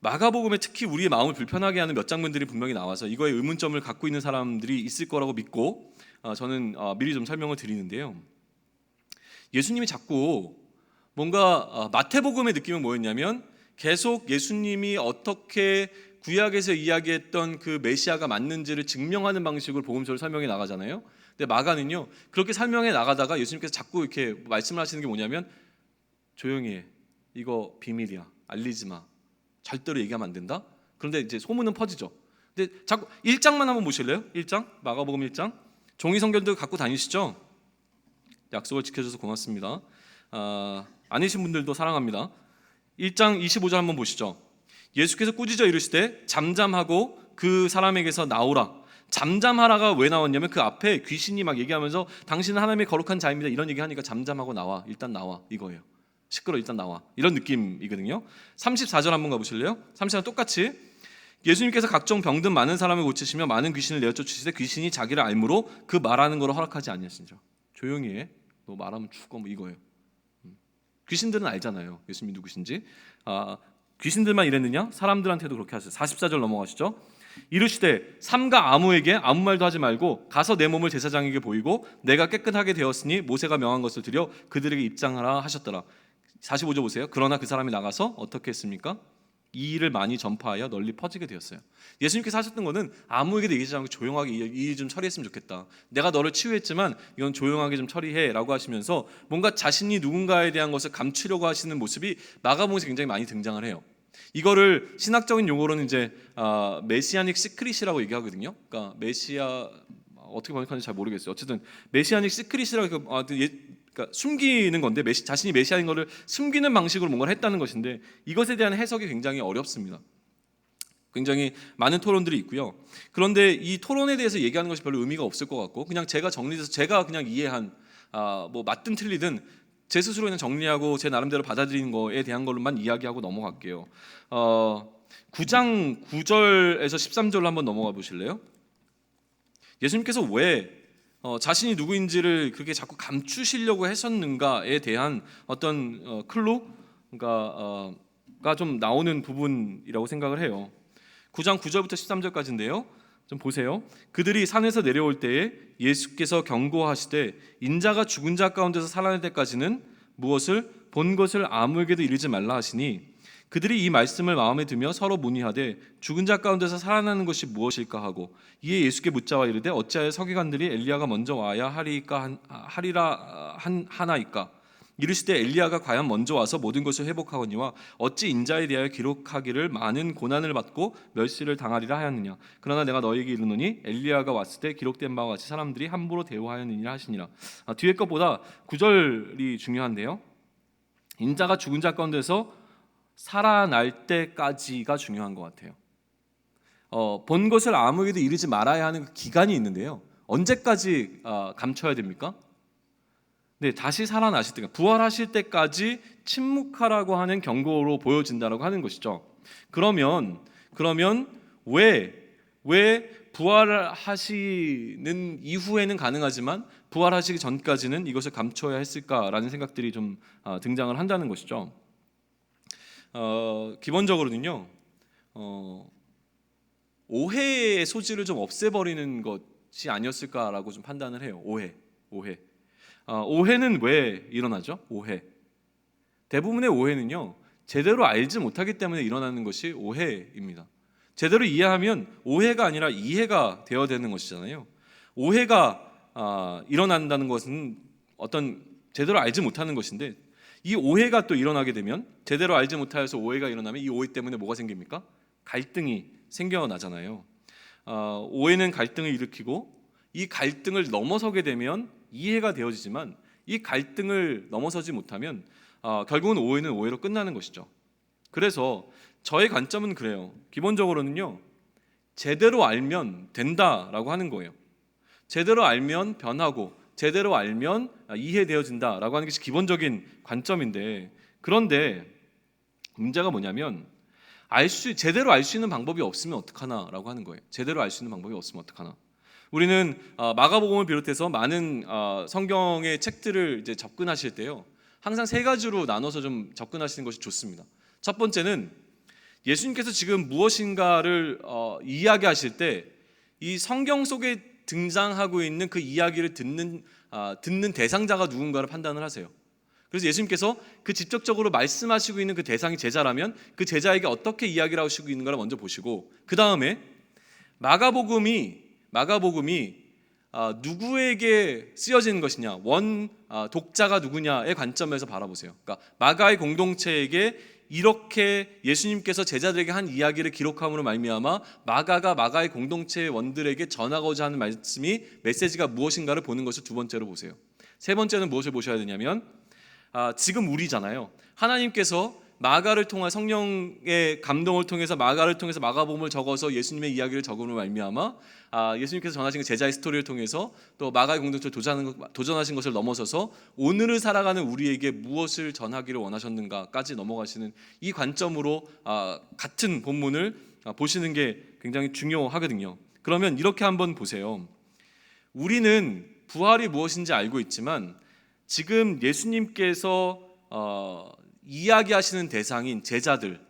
마가복음에 특히 우리의 마음을 불편하게 하는 몇 장면들이 분명히 나와서 이거에 의문점을 갖고 있는 사람들이 있을 거라고 믿고 저는 미리 좀 설명을 드리는데요. 예수님이 자꾸 뭔가 마태복음의 느낌은 뭐였냐면 계속 예수님이 어떻게 구약에서 이야기했던 그 메시아가 맞는지를 증명하는 방식으로 복음서를 설명해 나가잖아요. 근데 마가는요 그렇게 설명해 나가다가 예수님께서 자꾸 이렇게 말씀을 하시는 게 뭐냐면 조용히 해, 이거 비밀이야, 알리지 마, 절대로 얘기하면 안 된다. 그런데 이제 소문은 퍼지죠. 근데 자꾸 1장만 한번 보실래요? 1장 마가복음 1장 종이 성경도 갖고 다니시죠? 약속을 지켜줘서 고맙습니다. 아니신 분들도 사랑합니다. 1장 25절 한번 보시죠. 예수께서 꾸짖어 이르시되 잠잠하고 그 사람에게서 나오라. 잠잠하라가 왜 나왔냐면 그 앞에 귀신이 막 얘기하면서 당신은 하나님의 거룩한 자입니다 이런 얘기하니까 잠잠하고 나와, 일단 나와 이거예요. 시끄러, 일단 나와, 이런 느낌이거든요. 34절 한번 가보실래요? 34절 똑같이 예수님께서 각종 병든 많은 사람을 고치시며 많은 귀신을 내어 쫓으시되 귀신이 자기를 알므로 그 말하는 것을 허락하지 아니하시니라. 조용히 해, 너 말하면 죽어, 뭐 이거예요. 귀신들은 알잖아요 예수님이 누구신지. 귀신들만 이랬느냐? 사람들한테도 그렇게 하셨어요. 44절 넘어가시죠. 이르시되 삼가 아무에게 아무 말도 하지 말고 가서 내 몸을 제사장에게 보이고 내가 깨끗하게 되었으니 모세가 명한 것을 드려 그들에게 입장하라 하셨더라. 45절 보세요. 그러나 그 사람이 나가서 어떻게 했습니까? 이 일을 많이 전파하여 널리 퍼지게 되었어요. 예수님께서 하셨던 거는 아무에게도 얘기하지 않고 조용하게 이 일 좀 처리했으면 좋겠다. 내가 너를 치유했지만 이건 조용하게 좀 처리해 라고 하시면서 뭔가 자신이 누군가에 대한 것을 감추려고 하시는 모습이 마가복음에서 굉장히 많이 등장을 해요. 이거를 신학적인 용어로는 이제 메시아닉 시크릿이라고 얘기하거든요. 그러니까 메시아 어떻게 번역하는지 잘 모르겠어요. 어쨌든 메시아닉 시크릿이라고 그러니까 숨기는 건데 자신이 메시아인 것을 숨기는 방식으로 뭔가를 했다는 것인데 이것에 대한 해석이 굉장히 어렵습니다. 굉장히 많은 토론들이 있고요. 그런데 이 토론에 대해서 얘기하는 것이 별로 의미가 없을 것 같고 그냥 제가 정리해서 제가 그냥 이해한 뭐 맞든 틀리든 제 스스로 그냥 정리하고 제 나름대로 받아들이는 거에 대한 걸로만 이야기하고 넘어갈게요. 9장 9절에서 13절로 한번 넘어가 보실래요? 예수님께서 왜 자신이 누구인지를 그렇게 자꾸 감추시려고 하셨는가에 대한 어떤 클루가 좀 나오는 부분이라고 생각을 해요. 9장 9절부터 13절까지인데요. 좀 보세요. 그들이 산에서 내려올 때에 예수께서 경고하시되 인자가 죽은 자 가운데서 살아날 때까지는 무엇을 본 것을 아무에게도 이르지 말라 하시니 그들이 이 말씀을 마음에 두며 서로 문의하되 죽은 자 가운데서 살아나는 것이 무엇일까 하고 이에 예수께 묻자와 이르되 어찌하여 서기관들이 엘리야가 먼저 와야 하리라 하나이까 이르시되 엘리야가 과연 먼저 와서 모든 것을 회복하거니와 어찌 인자에 대하여 기록하기를 많은 고난을 받고 멸시를 당하리라 하였느냐. 그러나 내가 너희에게 이르노니 엘리야가 왔을 때 기록된 바와 같이 사람들이 함부로 대우하였느니라 하시니라. 뒤에 것보다 9절이 중요한데요. 인자가 죽은 자 가운데서 살아날 때까지가 중요한 것 같아요. 본 것을 아무에게도 이르지 말아야 하는 그 기간이 있는데요. 언제까지 감춰야 됩니까? 네, 다시 살아나실 때, 부활하실 때까지 침묵하라고 하는 경고로 보여진다라고 하는 것이죠. 그러면 왜 부활하시는 이후에는 가능하지만 부활하시기 전까지는 이것을 감춰야 했을까라는 생각들이 좀 등장을 한다는 것이죠. 기본적으로는요, 오해의 소지를 좀 없애버리는 것이 아니었을까라고 좀 판단을 해요. 오해는 왜 일어나죠? 대부분의 오해는요 제대로 알지 못하기 때문에 일어나는 것이 오해입니다. 제대로 이해하면 오해가 아니라 이해가 되어야 되는 것이잖아요. 오해가 일어난다는 것은 어떤 제대로 알지 못하는 것인데 이 오해가 또 일어나게 되면 제대로 알지 못하여서 오해가 일어나면 이 오해 때문에 뭐가 생깁니까? 갈등이 생겨나잖아요. 오해는 갈등을 일으키고 이 갈등을 넘어서게 되면 이해가 되어지지만 이 갈등을 넘어서지 못하면 결국은 오해는 오해로 끝나는 것이죠. 그래서 저의 관점은 그래요. 기본적으로는요 제대로 알면 된다라고 하는 거예요. 제대로 알면 변하고 제대로 알면 이해되어진다라고 하는 것이 기본적인 관점인데, 그런데 문제가 뭐냐면 제대로 알 수 있는 방법이 없으면 어떡하나라고 하는 거예요. 제대로 알 수 있는 방법이 없으면 어떡하나. 우리는 마가복음을 비롯해서 많은 성경의 책들을 이제 접근하실 때요, 항상 세 가지로 나눠서 좀 접근하시는 것이 좋습니다. 첫 번째는 예수님께서 지금 무엇인가를 이야기하실 때 이 성경 속에 등장하고 있는 그 이야기를 듣는 대상자가 누군가를 판단을 하세요. 그래서 예수님께서 그 직접적으로 말씀하시고 있는 그 대상이 제자라면 그 제자에게 어떻게 이야기를 하시고 있는가를 먼저 보시고, 그 다음에 마가복음이 누구에게 쓰여지는 것이냐, 독자가 누구냐의 관점에서 바라보세요. 그러니까 마가의 공동체에게 이렇게 예수님께서 제자들에게 한 이야기를 기록함으로 말미암아 마가가 마가의 공동체의 원들에게 전하고자 하는 메시지가 무엇인가를 보는 것을 두 번째로 보세요. 세 번째는 무엇을 보셔야 되냐면 지금 우리잖아요. 하나님께서 마가를 통한 성령의 감동을 통해서 마가를 통해서 마가복음을 적어서 예수님의 이야기를 적음으로 말미암아 예수님께서 전하신 제자의 스토리를 통해서 또 마가의 공동체를 도전하신 것을 넘어서서 오늘을 살아가는 우리에게 무엇을 전하기를 원하셨는가까지 넘어가시는 이 관점으로 같은 본문을 보시는 게 굉장히 중요하거든요. 그러면 이렇게 한번 보세요. 우리는 부활이 무엇인지 알고 있지만 지금 예수님께서 이야기하시는 대상인 제자들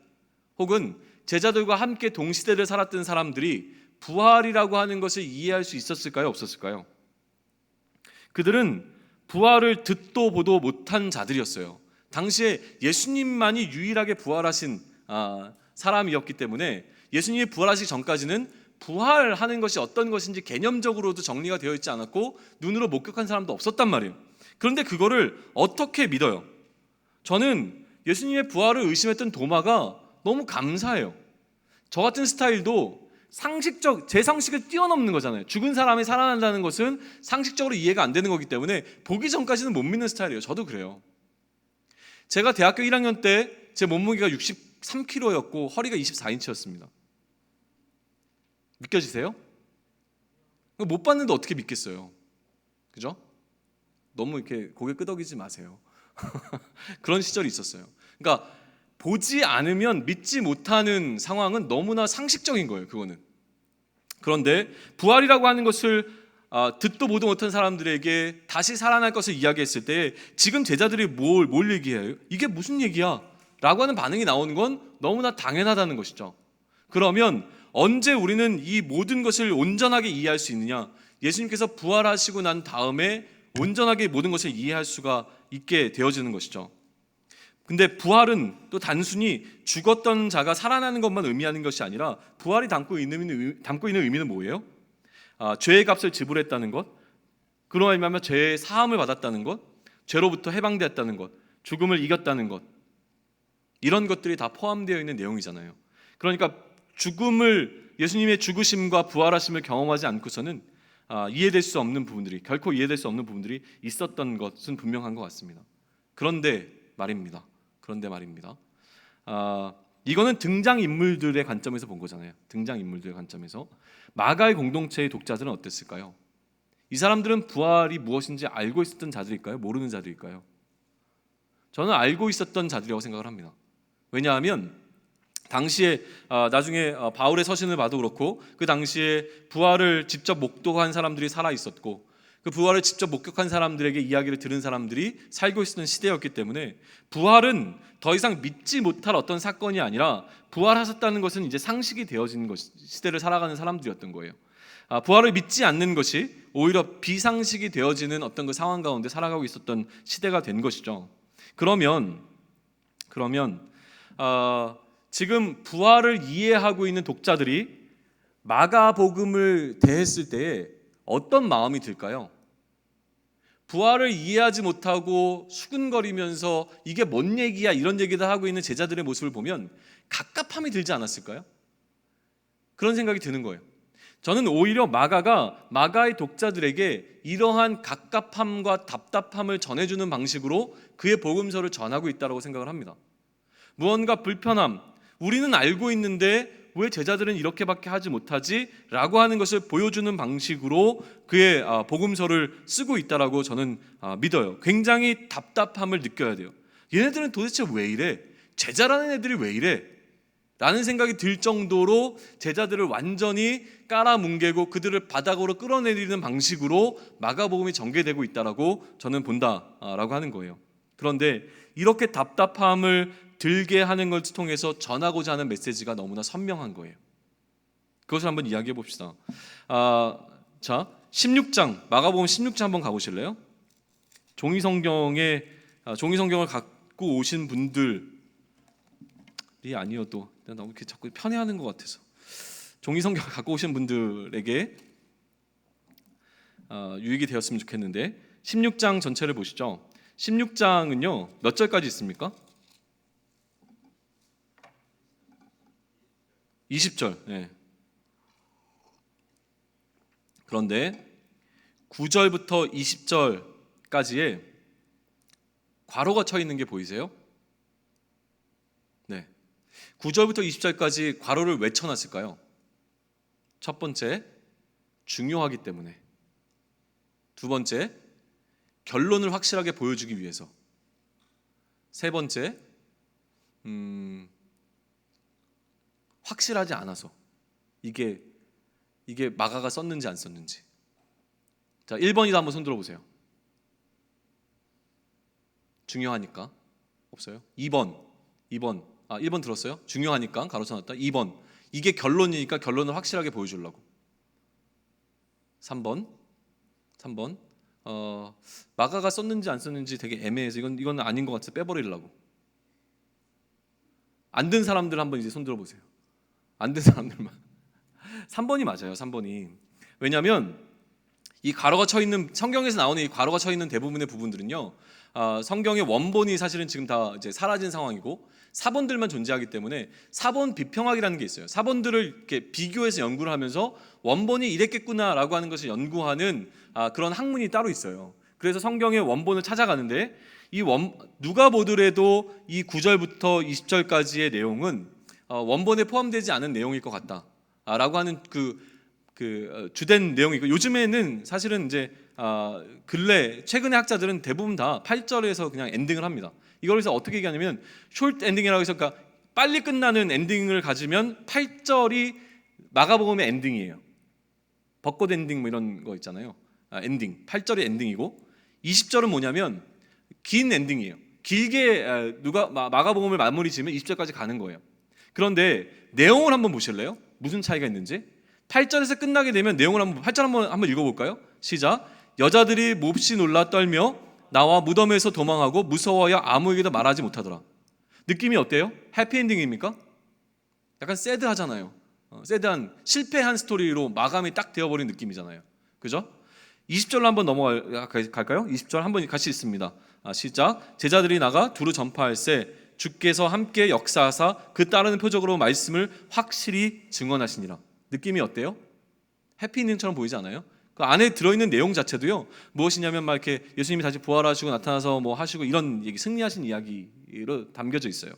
혹은 제자들과 함께 동시대를 살았던 사람들이 부활이라고 하는 것을 이해할 수 있었을까요? 없었을까요? 그들은 부활을 듣도 보도 못한 자들이었어요. 당시에 예수님만이 유일하게 부활하신 사람이었기 때문에 예수님이 부활하시기 전까지는 부활하는 것이 어떤 것인지 개념적으로도 정리가 되어 있지 않았고 눈으로 목격한 사람도 없었단 말이에요. 그런데 그거를 어떻게 믿어요? 저는 예수님의 부활을 의심했던 도마가 너무 감사해요. 저 같은 스타일도 제 상식을 뛰어넘는 거잖아요. 죽은 사람이 살아난다는 것은 상식적으로 이해가 안 되는 거기 때문에 보기 전까지는 못 믿는 스타일이에요. 저도 그래요. 제가 대학교 1학년 때 제 몸무게가 63kg였고 허리가 24인치였습니다. 믿겨지세요? 못 봤는데 어떻게 믿겠어요? 그죠? 너무 이렇게 고개 끄덕이지 마세요. 그런 시절이 있었어요. 그러니까 보지 않으면 믿지 못하는 상황은 너무나 상식적인 거예요. 그거는. 그런데 부활이라고 하는 것을 듣도 보도 못한 사람들에게 다시 살아날 것을 이야기했을 때 지금 제자들이 뭘 얘기해요? 이게 무슨 얘기야? 라고 하는 반응이 나오는 건 너무나 당연하다는 것이죠. 그러면 언제 우리는 이 모든 것을 온전하게 이해할 수 있느냐? 예수님께서 부활하시고 난 다음에 온전하게 모든 것을 이해할 수가 있게 되어지는 것이죠. 근데 부활은 또 단순히 죽었던 자가 살아나는 것만 의미하는 것이 아니라 부활이 담고 있는 의미는 뭐예요? 죄의 값을 지불했다는 것, 그로 말미암아 죄의 사함을 받았다는 것, 죄로부터 해방되었다는 것, 죽음을 이겼다는 것, 이런 것들이 다 포함되어 있는 내용이잖아요. 그러니까 예수님의 죽으심과 부활하심을 경험하지 않고서는 결코 이해될 수 없는 부분들이 있었던 것은 분명한 것 같습니다. 그런데 말입니다. 이거는 등장인물들의 관점에서 본 거잖아요. 등장인물들의 관점에서 마가의 공동체의 독자들은 어땠을까요? 이 사람들은 부활이 무엇인지 알고 있었던 자들일까요? 모르는 자들일까요? 저는 알고 있었던 자들이라고 생각을 합니다. 왜냐하면 당시에 나중에 바울의 서신을 봐도 그렇고 그 당시에 부활을 직접 목도한 사람들이 살아 있었고 그 부활을 직접 목격한 사람들에게 이야기를 들은 사람들이 살고 있었던 시대였기 때문에 부활은 더 이상 믿지 못할 어떤 사건이 아니라 부활하셨다는 것은 이제 상식이 되어진 시대를 살아가는 사람들이었던 거예요. 부활을 믿지 않는 것이 오히려 비상식이 되어지는 어떤 그 상황 가운데 살아가고 있었던 시대가 된 것이죠. 그러면 지금 부활을 이해하고 있는 독자들이 마가복음을 대했을 때에 어떤 마음이 들까요? 부활을 이해하지 못하고 수근거리면서 이게 뭔 얘기야 이런 얘기도 하고 있는 제자들의 모습을 보면 갑갑함이 들지 않았을까요? 그런 생각이 드는 거예요. 저는 오히려 마가의 독자들에게 이러한 갑갑함과 답답함을 전해주는 방식으로 그의 복음서를 전하고 있다고 생각을 합니다. 무언가 불편함, 우리는 알고 있는데 왜 제자들은 이렇게밖에 하지 못하지? 라고 하는 것을 보여주는 방식으로 그의 복음서를 쓰고 있다라고 저는 믿어요. 굉장히 답답함을 느껴야 돼요. 얘네들은 도대체 왜 이래? 제자라는 애들이 왜 이래? 라는 생각이 들 정도로 제자들을 완전히 깔아뭉개고 그들을 바닥으로 끌어내리는 방식으로 마가복음이 전개되고 있다라고 저는 본다라고 하는 거예요. 그런데 이렇게 답답함을 들게 하는 걸 통해서 전하고자 하는 메시지가 너무나 선명한 거예요. 그것을 한번 이야기해 봅시다. 자, 16장 마가복음 16장 한번 가보실래요? 종이 성경을 갖고 오신 분들이 아니어도 너무 이렇게 자꾸 편애하는 것 같아서 종이 성경을 갖고 오신 분들에게 유익이 되었으면 좋겠는데 16장 전체를 보시죠. 16장은요 몇 절까지 있습니까? 20절. 네. 그런데 9절부터 20절까지에 괄호가 쳐 있는 게 보이세요? 네. 9절부터 20절까지 괄호를 왜 쳐놨을까요? 첫 번째, 중요하기 때문에. 두 번째, 결론을 확실하게 보여주기 위해서. 세 번째, 확실하지 않아서. 이게 마가가 썼는지 안 썼는지. 자, 1번이다 한번 손 들어보세요. 중요하니까. 없어요? 2번 1번 들었어요? 중요하니까 가로 쳐놨다. 2번 이게 결론이니까 결론을 확실하게 보여주려고. 3번 마가가 썼는지 안 썼는지 되게 애매해서 이건 아닌 것 같아서 빼버리려고. 안 든 사람들 한번 이제 손 들어보세요. 안 든 사람들만. 3번이 맞아요. 3번이. 왜냐하면 이 괄호가 쳐 있는 성경에서 나오는 이 괄호가 쳐 있는 대부분의 부분들은요, 성경의 원본이 사실은 지금 다 이제 사라진 상황이고 사본들만 존재하기 때문에 사본 비평학이라는 게 있어요. 사본들을 이렇게 비교해서 연구를 하면서 원본이 이랬겠구나라고 하는 것을 연구하는 그런 학문이 따로 있어요. 그래서 성경의 원본을 찾아가는데 누가 보더라도 이 9절부터 20절까지의 내용은 원본에 포함되지 않은 내용일 것 같다라고 하는 그 주된 내용이고, 요즘에는 사실은 이제 최근의 학자들은 대부분 다 8절에서 그냥 엔딩을 합니다. 이걸 그래서 어떻게 얘기하냐면 숏 엔딩이라고 해서, 그러니까 빨리 끝나는 엔딩을 가지면 8절이 마가복음의 엔딩이에요. 벚꽃 엔딩 뭐 이런 거 있잖아요. 엔딩 8절이 엔딩이고 20절은 뭐냐면 긴 엔딩이에요. 길게 마가복음을 마무리 지으면 20절까지 가는 거예요. 그런데 내용을 한번 보실래요? 무슨 차이가 있는지. 8절에서 끝나게 되면 내용을 8절 한번 읽어볼까요? 시작. 여자들이 몹시 놀라 떨며 나와 무덤에서 도망하고 무서워하여 아무에게도 말하지 못하더라. 느낌이 어때요? 해피엔딩입니까? 약간 새드하잖아요. 새드한 실패한 스토리로 마감이 딱 되어버린 느낌이잖아요. 그죠? 20절로 한번 넘어갈까요? 20절 한번 같이 있습니다. 시작. 제자들이 나가 두루 전파할세 주께서 함께 역사하사 그 따르는 표적으로 말씀을 확실히 증언하시니라. 느낌이 어때요? 해피엔딩처럼 보이지 않아요? 그 안에 들어있는 내용 자체도요, 무엇이냐면 막 이렇게 예수님이 다시 부활하시고 나타나서 뭐 하시고 이런 얘기, 승리하신 이야기로 담겨져 있어요.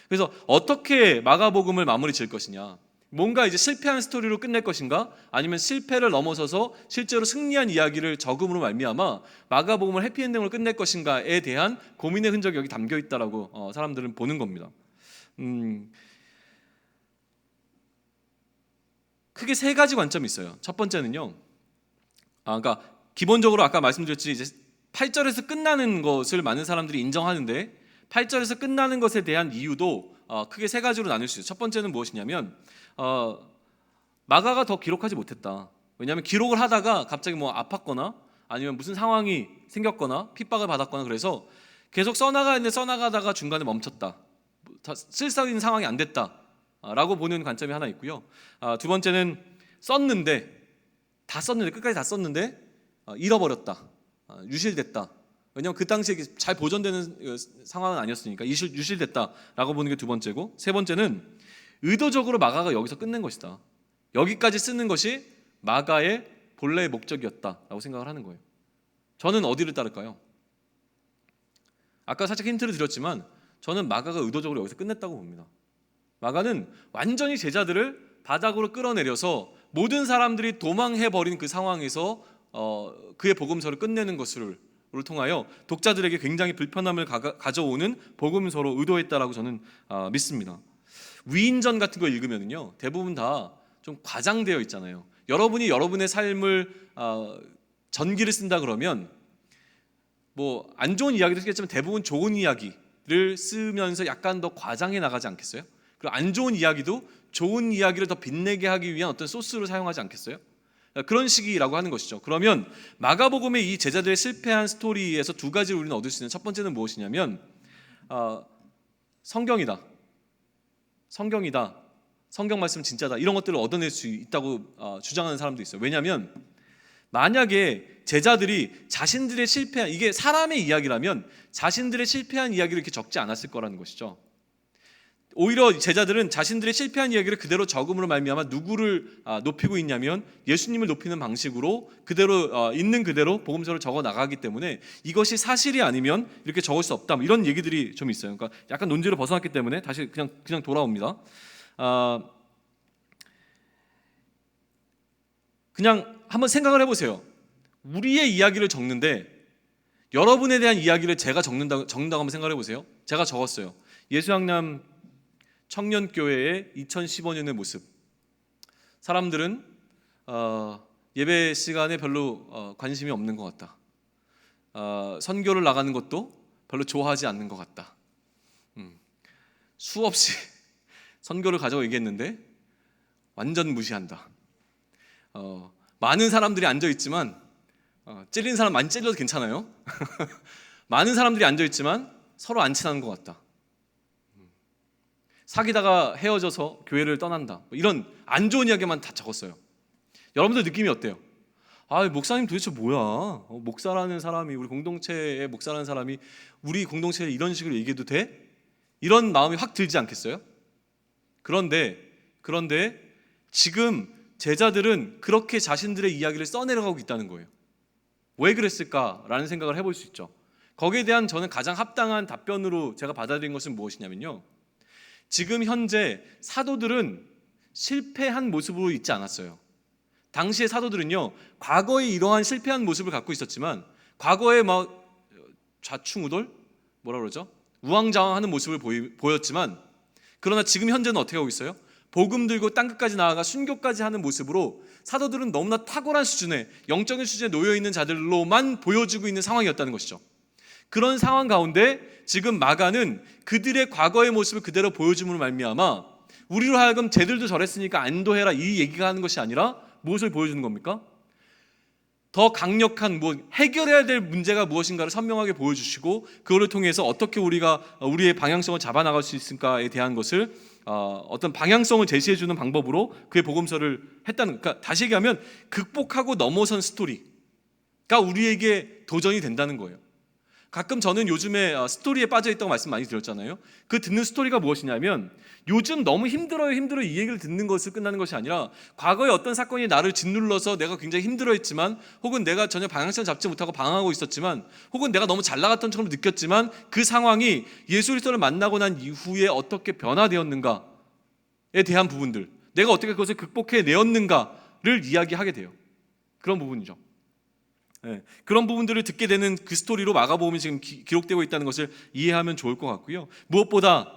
그래서 어떻게 마가복음을 마무리 지을 것이냐, 뭔가 이제 실패한 스토리로 끝낼 것인가, 아니면 실패를 넘어서서 실제로 승리한 이야기를 적음으로 말미암아 마가복음을 해피엔딩으로 끝낼 것인가에 대한 고민의 흔적이 여기 담겨 있다라고 사람들은 보는 겁니다. 크게 세 가지 관점이 있어요. 첫 번째는요, 그러니까 기본적으로 아까 말씀드렸지, 이제 8절에서 끝나는 것을 많은 사람들이 인정하는데 8절에서 끝나는 것에 대한 이유도 크게 세 가지로 나눌 수 있어요. 첫 번째는 무엇이냐면 마가가 더 기록하지 못했다. 왜냐하면 기록을 하다가 갑자기 뭐 아팠거나 아니면 무슨 상황이 생겼거나 핍박을 받았거나 그래서 계속 써나가다가 중간에 멈췄다. 쓸 수 있는 상황이 안 됐다 라고 보는 관점이 하나 있고요. 두 번째는 끝까지 다 썼는데 잃어버렸다, 유실됐다. 왜냐하면 그 당시에 잘 보존되는 상황은 아니었으니까 유실됐다라고 보는 게 두 번째고, 세 번째는 의도적으로 마가가 여기서 끝낸 것이다. 여기까지 쓰는 것이 마가의 본래의 목적이었다라고 생각을 하는 거예요. 저는 어디를 따를까요? 아까 살짝 힌트를 드렸지만 저는 마가가 의도적으로 여기서 끝냈다고 봅니다. 마가는 완전히 제자들을 바닥으로 끌어내려서 모든 사람들이 도망해버린 그 상황에서 그의 복음서를 끝내는 것을 통하여 독자들에게 굉장히 불편함을 가져오는 복음서로 의도했다라고 저는 믿습니다. 위인전 같은 거 읽으면요 대부분 다 좀 과장되어 있잖아요. 여러분이 여러분의 삶을 전기를 쓴다 그러면 뭐 안 좋은 이야기도 쓰겠지만 대부분 좋은 이야기를 쓰면서 약간 더 과장해 나가지 않겠어요? 그리고 안 좋은 이야기도 좋은 이야기를 더 빛내게 하기 위한 어떤 소스로 사용하지 않겠어요? 그런 식이라고 하는 것이죠. 그러면 마가복음의 이 제자들의 실패한 스토리에서 두 가지를 우리는 얻을 수 있는 첫 번째는 무엇이냐면 성경이다. 성경 말씀 진짜다. 이런 것들을 얻어낼 수 있다고 주장하는 사람도 있어요. 왜냐하면 만약에 제자들이 자신들의 실패한, 이게 사람의 이야기라면 자신들의 실패한 이야기를 이렇게 적지 않았을 거라는 것이죠. 오히려 제자들은 자신들의 실패한 이야기를 그대로 적음으로 말미암아 누구를 높이고 있냐면 예수님을 높이는 방식으로 그대로 있는 그대로 복음서를 적어 나가기 때문에 이것이 사실이 아니면 이렇게 적을 수 없다, 이런 얘기들이 좀 있어요. 그러니까 약간 논지를 벗어났기 때문에 다시 그냥 돌아옵니다. 그냥 한번 생각을 해보세요. 우리의 이야기를 적는데 여러분에 대한 이야기를 제가 적는다고 한번 생각을 해보세요. 제가 적었어요. 예수양남 청년교회의 2015년의 모습. 사람들은 예배 시간에 별로 관심이 없는 것 같다. 선교를 나가는 것도 별로 좋아하지 않는 것 같다. 수없이 선교를 가자고 얘기했는데 완전 무시한다. 많은 사람들이 앉아있지만 찔린 사람 많이 찔려도 괜찮아요. 많은 사람들이 앉아있지만 서로 안 친한 것 같다. 사귀다가 헤어져서 교회를 떠난다. 이런 안 좋은 이야기만 다 적었어요. 여러분들 느낌이 어때요? 목사님 도대체 뭐야? 목사라는 사람이, 우리 공동체의 목사라는 사람이 우리 공동체에 이런 식으로 얘기해도 돼? 이런 마음이 확 들지 않겠어요? 그런데 지금 제자들은 그렇게 자신들의 이야기를 써내려가고 있다는 거예요. 왜 그랬을까라는 생각을 해볼 수 있죠. 거기에 대한 저는 가장 합당한 답변으로 제가 받아들인 것은 무엇이냐면요, 지금 현재 사도들은 실패한 모습으로 있지 않았어요. 당시의 사도들은요, 과거에 이러한 실패한 모습을 갖고 있었지만 과거에 막 좌충우돌? 뭐라 그러죠? 우왕좌왕하는 모습을 보였지만, 그러나 지금 현재는 어떻게 하고 있어요? 복음 들고 땅끝까지 나아가 순교까지 하는 모습으로 사도들은 너무나 탁월한 수준의 영적인 수준에 놓여있는 자들로만 보여지고 있는 상황이었다는 것이죠. 그런 상황 가운데 지금 마가는 그들의 과거의 모습을 그대로 보여줌으로 말미암아 우리로 하여금 쟤들도 저랬으니까 안도해라, 이 얘기가 하는 것이 아니라 무엇을 보여주는 겁니까? 더 강력한 해결해야 될 문제가 무엇인가를 선명하게 보여주시고, 그거를 통해서 어떻게 우리가 우리의 방향성을 잡아나갈 수 있을까에 대한 것을 어떤 방향성을 제시해주는 방법으로 그의 복음서를 했다는, 그러니까 다시 얘기하면 극복하고 넘어선 스토리가 우리에게 도전이 된다는 거예요. 가끔 저는 요즘에 스토리에 빠져있다고 말씀 많이 드렸잖아요. 그 듣는 스토리가 무엇이냐면, 요즘 너무 힘들어요 이 얘기를 듣는 것을 끝나는 것이 아니라, 과거에 어떤 사건이 나를 짓눌러서 내가 굉장히 힘들어했지만, 혹은 내가 전혀 방향성을 잡지 못하고 방황하고 있었지만, 혹은 내가 너무 잘 나갔던 처럼 느꼈지만 그 상황이 예수 그리스도를 만나고 난 이후에 어떻게 변화되었는가에 대한 부분들, 내가 어떻게 그것을 극복해내었는가를 이야기하게 돼요. 그런 부분이죠. 그런 부분들을 듣게 되는 그 스토리로 마가복음이 지금 기록되고 있다는 것을 이해하면 좋을 것 같고요. 무엇보다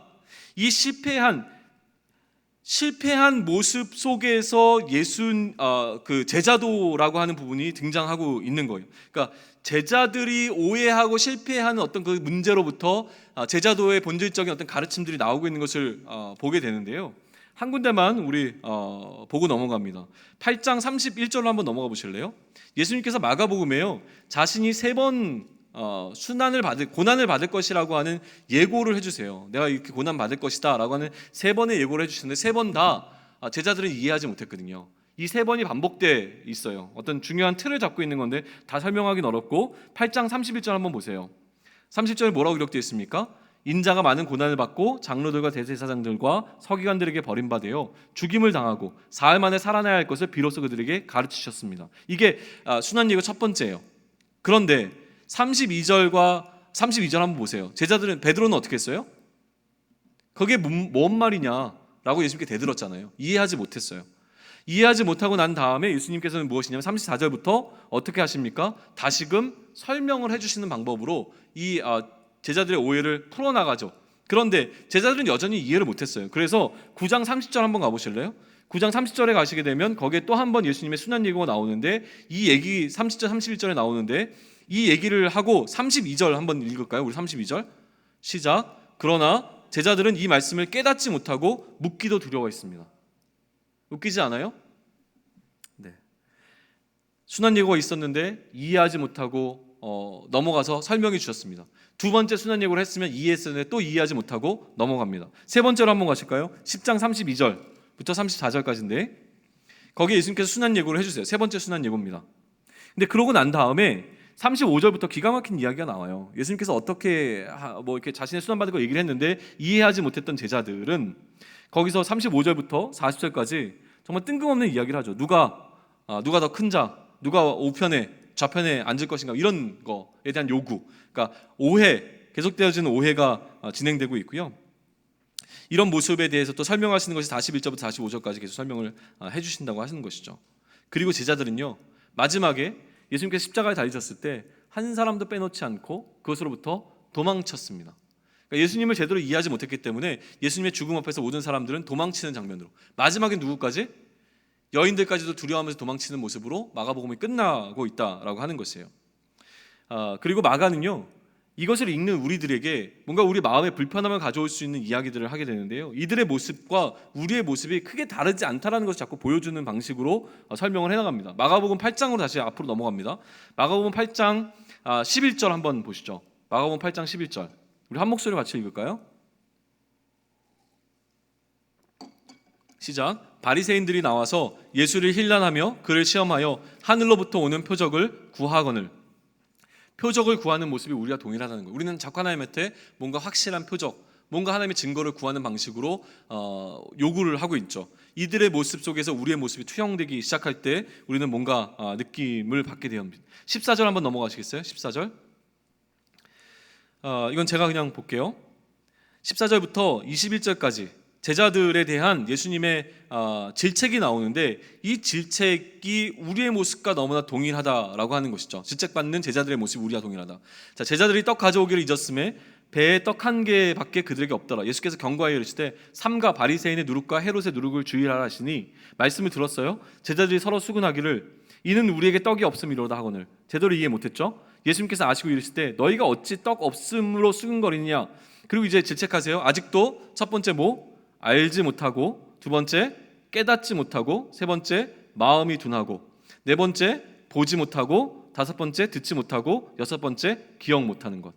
이 실패한 모습 속에서 그 제자도라고 하는 부분이 등장하고 있는 거예요. 그러니까 제자들이 오해하고 실패하는 어떤 그 문제로부터 제자도의 본질적인 어떤 가르침들이 나오고 있는 것을 보게 되는데요. 한 군데만 우리 보고 넘어갑니다. 8장 31절로 한번 넘어가 보실래요? 예수님께서 마가복음에요, 자신이 3번 고난을 받을 것이라고 하는 예고를 해주세요. 내가 이렇게 고난 받을 것이다 라고 하는 3번의 예고를 해주시는데, 3번 다 제자들은 이해하지 못했거든요. 이 3번이 반복돼 있어요. 어떤 중요한 틀을 잡고 있는 건데 다 설명하기는 어렵고, 8장 31절 한번 보세요. 30절에 뭐라고 기록되어 있습니까? 인자가 많은 고난을 받고 장로들과 대제사장들과 서기관들에게 버림받아 죽임을 당하고 사흘 만에 살아나야 할 것을 비로소 그들에게 가르치셨습니다. 이게 순환예고 첫 번째예요. 그런데 32절 한번 보세요. 제자들은, 베드로는 어떻게 했어요? 그게 뭔 말이냐라고 라고 예수님께 대들었잖아요. 이해하지 못했어요. 이해하지 못하고 난 다음에 예수님께서는 무엇이냐면 34절부터 어떻게 하십니까? 다시금 설명을 해주시는 방법으로 이 제자들의 오해를 풀어나가죠. 그런데 제자들은 여전히 이해를 못했어요. 그래서 9장 30절 한번 가보실래요? 9장 30절에 가시게 되면 거기에 또 한 번 예수님의 순환 예고가 나오는데, 이 얘기 30절 31절에 나오는데 이 얘기를 하고 32절 한번 읽을까요? 우리 32절 시작. 그러나 제자들은 이 말씀을 깨닫지 못하고 묻기도 두려워했습니다. 웃기지 않아요? 네. 순환 예고가 있었는데 이해하지 못하고 넘어가서 설명해 주셨습니다. 두 번째 순환 예고를 했으면 이해했었는데 또 이해하지 못하고 넘어갑니다. 세 번째로 한번 가실까요? 10장 32절부터 34절까지인데 거기에 예수님께서 순환 예고를 해주세요. 세 번째 순환 예고입니다. 근데 그러고 난 다음에 35절부터 기가 막힌 이야기가 나와요. 예수님께서 어떻게 이렇게 자신의 순환 받은 거 얘기를 했는데 이해하지 못했던 제자들은 거기서 35절부터 40절까지 정말 뜬금없는 이야기를 하죠. 누가 더 큰 자, 누가 우편에 좌편에 앉을 것인가, 이런 거에 대한 요구. 그러니까 오해, 계속되어지는 오해가 진행되고 있고요. 이런 모습에 대해서 또 설명하시는 것이 41절부터 45절까지 계속 설명을 해주신다고 하시는 것이죠. 그리고 제자들은요, 마지막에 예수님께서 십자가에 달리셨을 때 한 사람도 빼놓지 않고 그것으로부터 도망쳤습니다. 그러니까 예수님을 제대로 이해하지 못했기 때문에 예수님의 죽음 앞에서 모든 사람들은 도망치는 장면으로, 마지막에 누구까지? 여인들까지도 두려워하면서 도망치는 모습으로 마가복음이 끝나고 있다라고 하는 것이에요. 그리고 마가는요, 이것을 읽는 우리들에게 뭔가 우리 마음에 불편함을 가져올 수 있는 이야기들을 하게 되는데요, 이들의 모습과 우리의 모습이 크게 다르지 않다라는 것을 자꾸 보여주는 방식으로 설명을 해나갑니다. 마가복음 8장으로 다시 앞으로 넘어갑니다. 마가복음 8장 11절 한번 보시죠. 마가복음 8장 11절 우리 한 목소리로 같이 읽을까요? 시작. 바리새인들이 나와서 예수를 힐난하며 그를 시험하여 하늘로부터 오는 표적을 구하거늘. 표적을 구하는 모습이 우리와 동일하다는 거예요. 우리는 자꾸 하나님 앞에 뭔가 확실한 표적, 뭔가 하나님의 증거를 구하는 방식으로 요구를 하고 있죠. 이들의 모습 속에서 우리의 모습이 투영되기 시작할 때 우리는 뭔가 느낌을 받게 됩니다. 14절 한번 넘어가시겠어요? 14절. 이건 제가 그냥 볼게요. 14절부터 21절까지 제자들에 대한 예수님의 질책이 나오는데, 이 질책이 우리의 모습과 너무나 동일하다라고 하는 것이죠. 질책받는 제자들의 모습이 우리와 동일하다. 자, 제자들이 떡 가져오기를 잊었음에 배에 떡 한 개밖에 그들에게 없더라. 예수께서 경고하여 이르시되 삼가 바리새인의 누룩과 헤롯의 누룩을 주의하라 하시니, 말씀을 들었어요. 제자들이 서로 수군하기를 이는 우리에게 떡이 없음이로다 하거늘. 제대로 이해 못했죠. 예수님께서 아시고 이르시되 너희가 어찌 떡 없음으로 수군거리느냐. 그리고 이제 질책하세요. 아직도 첫 번째 알지 못하고, 두 번째 깨닫지 못하고, 세 번째 마음이 둔하고, 네 번째 보지 못하고, 다섯 번째 듣지 못하고, 여섯 번째 기억 못하는 것.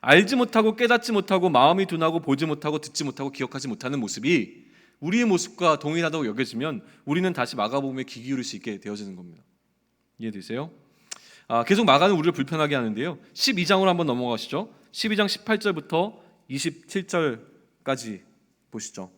알지 못하고 깨닫지 못하고 마음이 둔하고 보지 못하고 듣지 못하고 기억하지 못하는 모습이 우리의 모습과 동일하다고 여겨지면 우리는 다시 마가복음에 귀 기울일 수 있게 되어지는 겁니다. 이해되세요? 계속 마가는 우리를 불편하게 하는데요, 12장으로 한번 넘어가시죠. 12장 18절부터 27절까지 보시죠.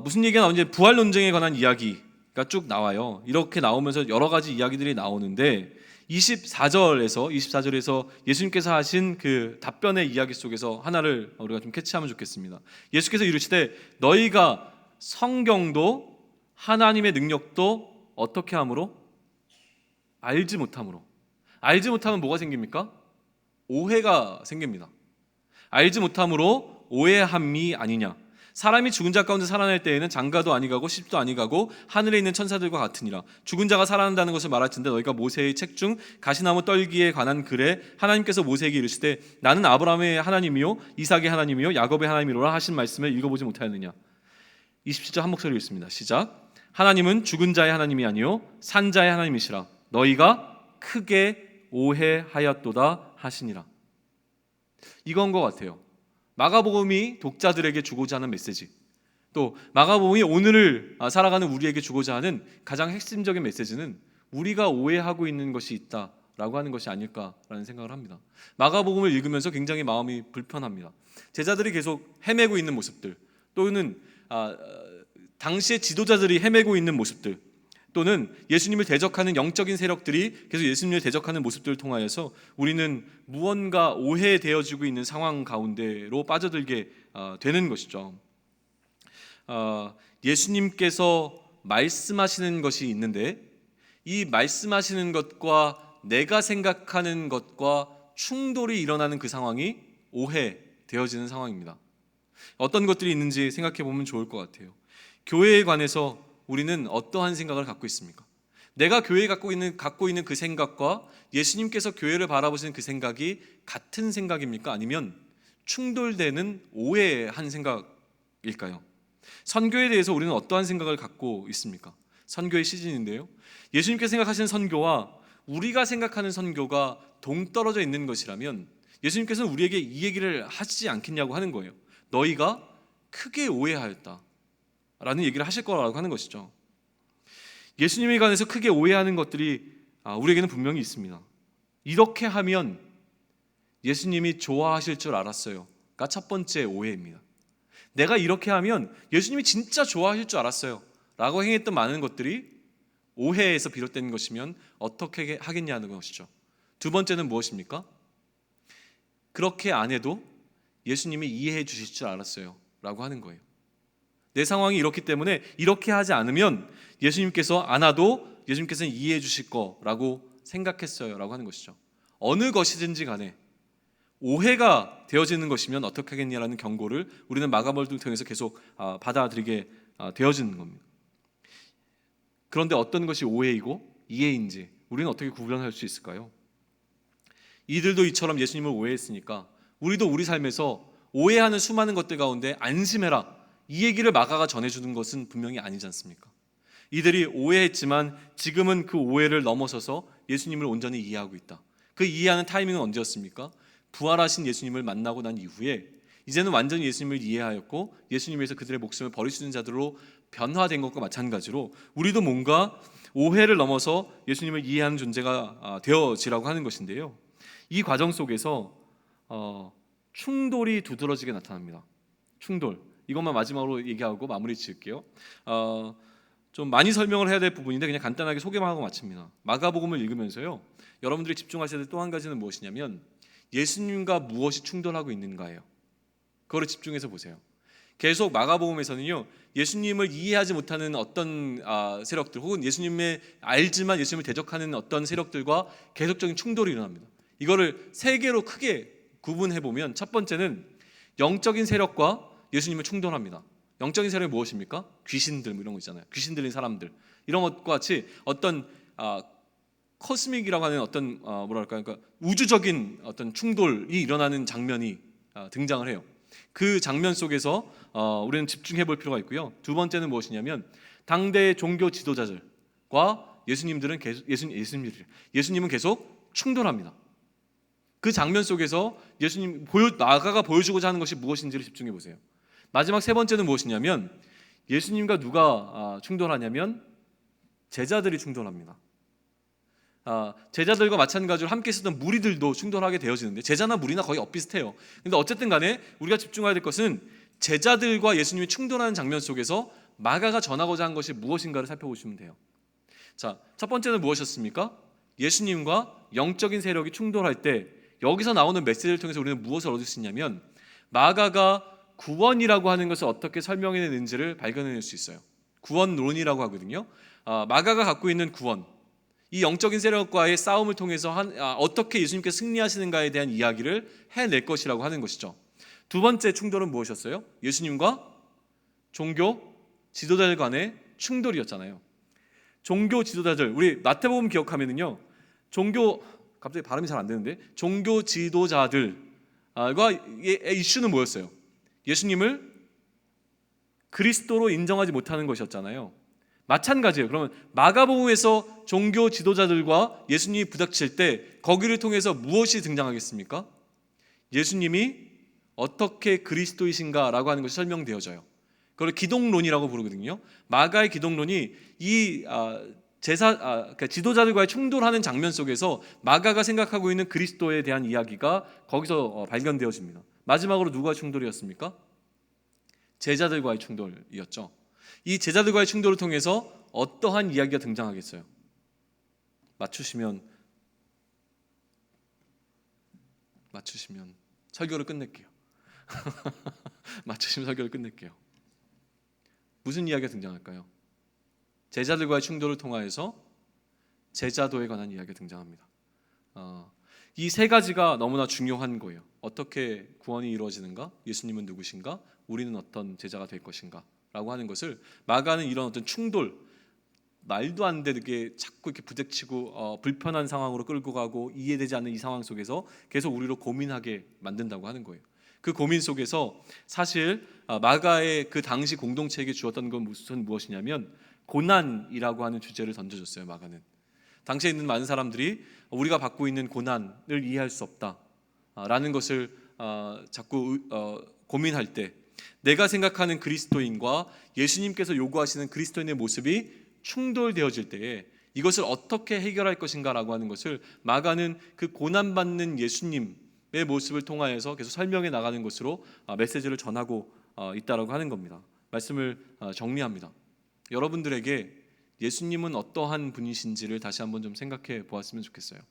무슨 얘기가 나오는지, 부활 논쟁에 관한 이야기가 쭉 나와요. 이렇게 나오면서 여러 가지 이야기들이 나오는데 24절에서 예수님께서 하신 그 답변의 이야기 속에서 하나를 우리가 좀 캐치하면 좋겠습니다. 예수께서 이르시되 너희가 성경도 하나님의 능력도 어떻게 함으로? 알지 못함으로. 알지 못하면 뭐가 생깁니까? 오해가 생깁니다. 알지 못함으로 오해함이 아니냐. 사람이 죽은 자 가운데 살아날 때에는 장가도 아니가고 시집도 아니가고 하늘에 있는 천사들과 같으니라. 죽은 자가 살아난다는 것을 말할진대 너희가 모세의 책 중 가시나무 떨기에 관한 글에 하나님께서 모세에게 이르시되 나는 아브라함의 하나님이요 이삭의 하나님이요 야곱의 하나님이로라 하신 말씀을 읽어보지 못하였느냐. 27절 한 목소리로 읽습니다. 시작. 하나님은 죽은 자의 하나님이 아니요 산 자의 하나님이시라. 너희가 크게 오해하였도다 하시니라. 이건 것 같아요. 마가복음이 독자들에게 주고자 하는 메시지, 또 마가복음이 오늘을 살아가는 우리에게 주고자 하는 가장 핵심적인 메시지는 우리가 오해하고 있는 것이 있다라고 하는 것이 아닐까라는 생각을 합니다. 마가복음을 읽으면서 굉장히 마음이 불편합니다. 제자들이 계속 헤매고 있는 모습들, 또는 당시의 지도자들이 헤매고 있는 모습들, 또는 예수님을 대적하는 영적인 세력들이 계속 예수님을 대적하는 모습들을 통하여서 우리는 무언가 오해되어지고 있는 상황 가운데로 빠져들게 되는 것이죠. 예수님께서 말씀하시는 것이 있는데 이 말씀하시는 것과 내가 생각하는 것과 충돌이 일어나는 그 상황이 오해되어지는 상황입니다. 어떤 것들이 있는지 생각해 보면 좋을 것 같아요. 교회에 관해서 우리는 어떠한 생각을 갖고 있습니까? 내가 교회에 갖고 있는 그 생각과 예수님께서 교회를 바라보시는 그 생각이 같은 생각입니까? 아니면 충돌되는 오해한 생각일까요? 선교에 대해서 우리는 어떠한 생각을 갖고 있습니까? 선교의 시즌인데요, 예수님께서 생각하시는 선교와 우리가 생각하는 선교가 동떨어져 있는 것이라면 예수님께서는 우리에게 이 얘기를 하시지 않겠냐고 하는 거예요. 너희가 크게 오해하였다 라는 얘기를 하실 거라고 하는 것이죠. 예수님에 관해서 크게 오해하는 것들이 우리에게는 분명히 있습니다. 이렇게 하면 예수님이 좋아하실 줄 알았어요 가 첫 번째 오해입니다. 내가 이렇게 하면 예수님이 진짜 좋아하실 줄 알았어요 라고 행했던 많은 것들이 오해에서 비롯된 것이면 어떻게 하겠냐는 것이죠. 두 번째는 무엇입니까? 그렇게 안 해도 예수님이 이해해 주실 줄 알았어요 라고 하는 거예요. 내 상황이 이렇기 때문에 이렇게 하지 않으면 예수님께서 안 와도 예수님께서는 이해해 주실 거라고 생각했어요 라고 하는 것이죠. 어느 것이든지 간에 오해가 되어지는 것이면 어떻게 하겠냐라는 경고를 우리는 마가복음을 통해서 계속 받아들이게 되어지는 겁니다. 그런데 어떤 것이 오해이고 이해인지 우리는 어떻게 구분할 수 있을까요? 이들도 이처럼 예수님을 오해했으니까 우리도 우리 삶에서 오해하는 수많은 것들 가운데 안심해라, 이 얘기를 마가가 전해주는 것은 분명히 아니지 않습니까? 이들이 오해했지만 지금은 그 오해를 넘어서서 예수님을 온전히 이해하고 있다. 그 이해하는 타이밍은 언제였습니까? 부활하신 예수님을 만나고 난 이후에 이제는 완전히 예수님을 이해하였고 예수님에서 그들의 목숨을 버릴 수 있는 자들로 변화된 것과 마찬가지로 우리도 뭔가 오해를 넘어서 예수님을 이해하는 존재가 되어지라고 하는 것인데요, 이 과정 속에서 충돌이 두드러지게 나타납니다. 충돌, 이것만 마지막으로 얘기하고 마무리 지을게요. 좀 많이 설명을 해야 될 부분인데 그냥 간단하게 소개만 하고 마칩니다. 마가복음을 읽으면서요, 여러분들이 집중하셔야 될 또 한 가지는 무엇이냐면 예수님과 무엇이 충돌하고 있는가예요. 그거를 집중해서 보세요. 계속 마가복음에서는요, 예수님을 이해하지 못하는 어떤 세력들 혹은 예수님을 알지만 예수님을 대적하는 어떤 세력들과 계속적인 충돌이 일어납니다. 이거를 세 개로 크게 구분해 보면 첫 번째는 영적인 세력과 예수님을 충돌합니다. 영적인 세력이 무엇입니까? 귀신들 이런 거 있잖아요. 귀신 들린 사람들 이런 것과 같이 어떤 코스믹이라고 하는 어떤 그러니까 우주적인 어떤 충돌이 일어나는 장면이 등장을 해요. 그 장면 속에서 우리는 집중해 볼 필요가 있고요. 두 번째는 무엇이냐면 당대의 종교 지도자들과 예수님은 계속 충돌합니다. 그 장면 속에서 마가가 보여주고자 하는 것이 무엇인지를 집중해 보세요. 마지막 세 번째는 무엇이냐면 예수님과 누가 충돌하냐면 제자들이 충돌합니다. 제자들과 마찬가지로 함께 있었던 무리들도 충돌하게 되어지는데 제자나 무리나 거의 엇비슷해요. 근데 어쨌든 간에 우리가 집중해야 될 것은 제자들과 예수님이 충돌하는 장면 속에서 마가가 전하고자 한 것이 무엇인가를 살펴보시면 돼요. 자, 첫 번째는 무엇이었습니까? 예수님과 영적인 세력이 충돌할 때 여기서 나오는 메시지를 통해서 우리는 무엇을 얻을 수 있냐면 마가가 구원이라고 하는 것을 어떻게 설명해내는지를 발견해낼 수 있어요. 구원론이라고 하거든요. 마가가 갖고 있는 구원, 이 영적인 세력과의 싸움을 통해서 어떻게 예수님께서 승리하시는가에 대한 이야기를 해낼 것이라고 하는 것이죠. 두 번째 충돌은 무엇이었어요? 예수님과 종교 지도자들 간의 충돌이었잖아요. 종교 지도자들, 우리 마태복음 기억하면은요, 갑자기 발음이 잘 안 되는데 종교 지도자들과 이슈는 뭐였어요? 예수님을 그리스도로 인정하지 못하는 것이었잖아요. 마찬가지예요. 그러면 마가복음에서 종교 지도자들과 예수님이 부닥칠 때 거기를 통해서 무엇이 등장하겠습니까? 예수님이 어떻게 그리스도이신가라고 하는 것이 설명되어져요. 그걸 기독론이라고 부르거든요. 마가의 기독론이 이 그러니까 지도자들과의 충돌하는 장면 속에서 마가가 생각하고 있는 그리스도에 대한 이야기가 거기서 발견되어집니다. 마지막으로 누가 충돌이었습니까? 제자들과의 충돌이었죠. 이 제자들과의 충돌을 통해서 어떠한 이야기가 등장하겠어요? 맞추시면 설교를 끝낼게요. 맞추시면 설교를 끝낼게요. 무슨 이야기가 등장할까요? 제자들과의 충돌을 통하여서 제자도에 관한 이야기가 등장합니다. 이 세 가지가 너무나 중요한 거예요. 어떻게 구원이 이루어지는가? 예수님은 누구신가? 우리는 어떤 제자가 될 것인가? 라고 하는 것을 마가는 이런 어떤 충돌, 말도 안 되게 자꾸 이렇게 부딪히고 불편한 상황으로 끌고 가고 이해되지 않는 이 상황 속에서 계속 우리로 고민하게 만든다고 하는 거예요. 그 고민 속에서 사실 마가의 그 당시 공동체에게 주었던 건 무엇이냐면 고난이라고 하는 주제를 던져줬어요. 마가는 당시에 있는 많은 사람들이 우리가 받고 있는 고난을 이해할 수 없다라는 것을 자꾸 고민할 때 내가 생각하는 그리스도인과 예수님께서 요구하시는 그리스도인의 모습이 충돌되어질 때에 이것을 어떻게 해결할 것인가라고 하는 것을 마가는 그 고난받는 예수님의 모습을 통하여서 계속 설명해 나가는 것으로 메시지를 전하고 있다라고 하는 겁니다. 말씀을 정리합니다. 여러분들에게 예수님은 어떠한 분이신지를 다시 한번 좀 생각해 보았으면 좋겠어요.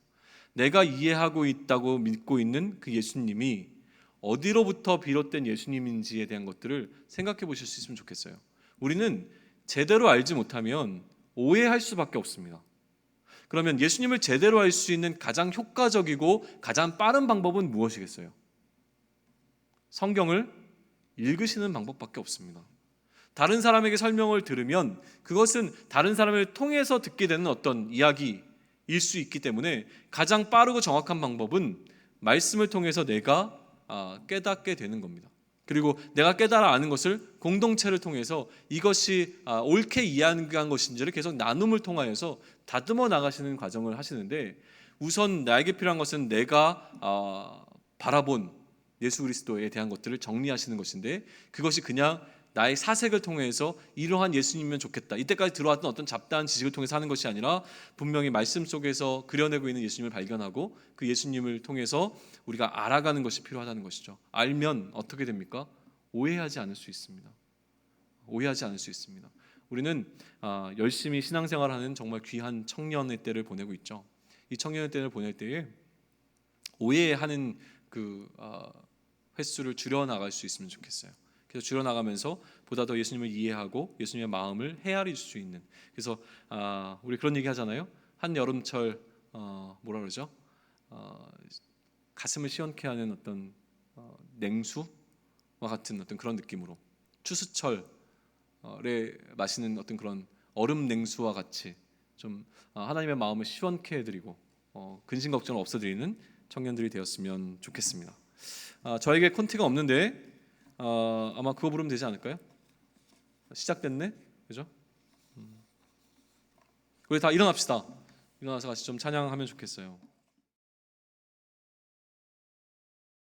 내가 이해하고 있다고 믿고 있는 그 예수님이 어디로부터 비롯된 예수님인지에 대한 것들을 생각해 보실 수 있으면 좋겠어요. 우리는 제대로 알지 못하면 오해할 수밖에 없습니다. 그러면 예수님을 제대로 알 수 있는 가장 효과적이고 가장 빠른 방법은 무엇이겠어요? 성경을 읽으시는 방법밖에 없습니다. 다른 사람에게 설명을 들으면 그것은 다른 사람을 통해서 듣게 되는 어떤 이야기일 수 있기 때문에 가장 빠르고 정확한 방법은 말씀을 통해서 내가 깨닫게 되는 겁니다. 그리고 내가 깨달아 아는 것을 공동체를 통해서 이것이 옳게 이해한 것인지를 계속 나눔을 통하여서 다듬어 나가시는 과정을 하시는데 우선 나에게 필요한 것은 내가 바라본 예수 그리스도에 대한 것들을 정리하시는 것인데 그것이 그냥 나의 사색을 통해서 이러한 예수님이면 좋겠다 이때까지 들어왔던 어떤 잡다한 지식을 통해서 하는 것이 아니라 분명히 말씀 속에서 그려내고 있는 예수님을 발견하고 그 예수님을 통해서 우리가 알아가는 것이 필요하다는 것이죠. 알면 어떻게 됩니까? 오해하지 않을 수 있습니다. 오해하지 않을 수 있습니다. 우리는 열심히 신앙생활하는 정말 귀한 청년의 때를 보내고 있죠. 이 청년의 때를 보낼 때에 오해하는 그 횟수를 줄여나갈 수 있으면 좋겠어요. 그래서 줄여나가면서 보다 더 예수님을 이해하고 예수님의 마음을 헤아릴 수 있는. 그래서 우리 그런 얘기 하잖아요. 한 여름철 뭐라 그러죠? 가슴을 시원케 하는 어떤 냉수와 같은 어떤 그런 느낌으로 추수철에 마시는 어떤 그런 얼음 냉수와 같이 좀 하나님의 마음을 시원케 해드리고 근심 걱정을 없애드리는 청년들이 되었으면 좋겠습니다. 저에게 콘티가 없는데 아마 그거 부르면 되지 않을까요? 시작됐네, 그죠? 우리 다 일어납시다. 일어나서 같이 좀 찬양하면 좋겠어요.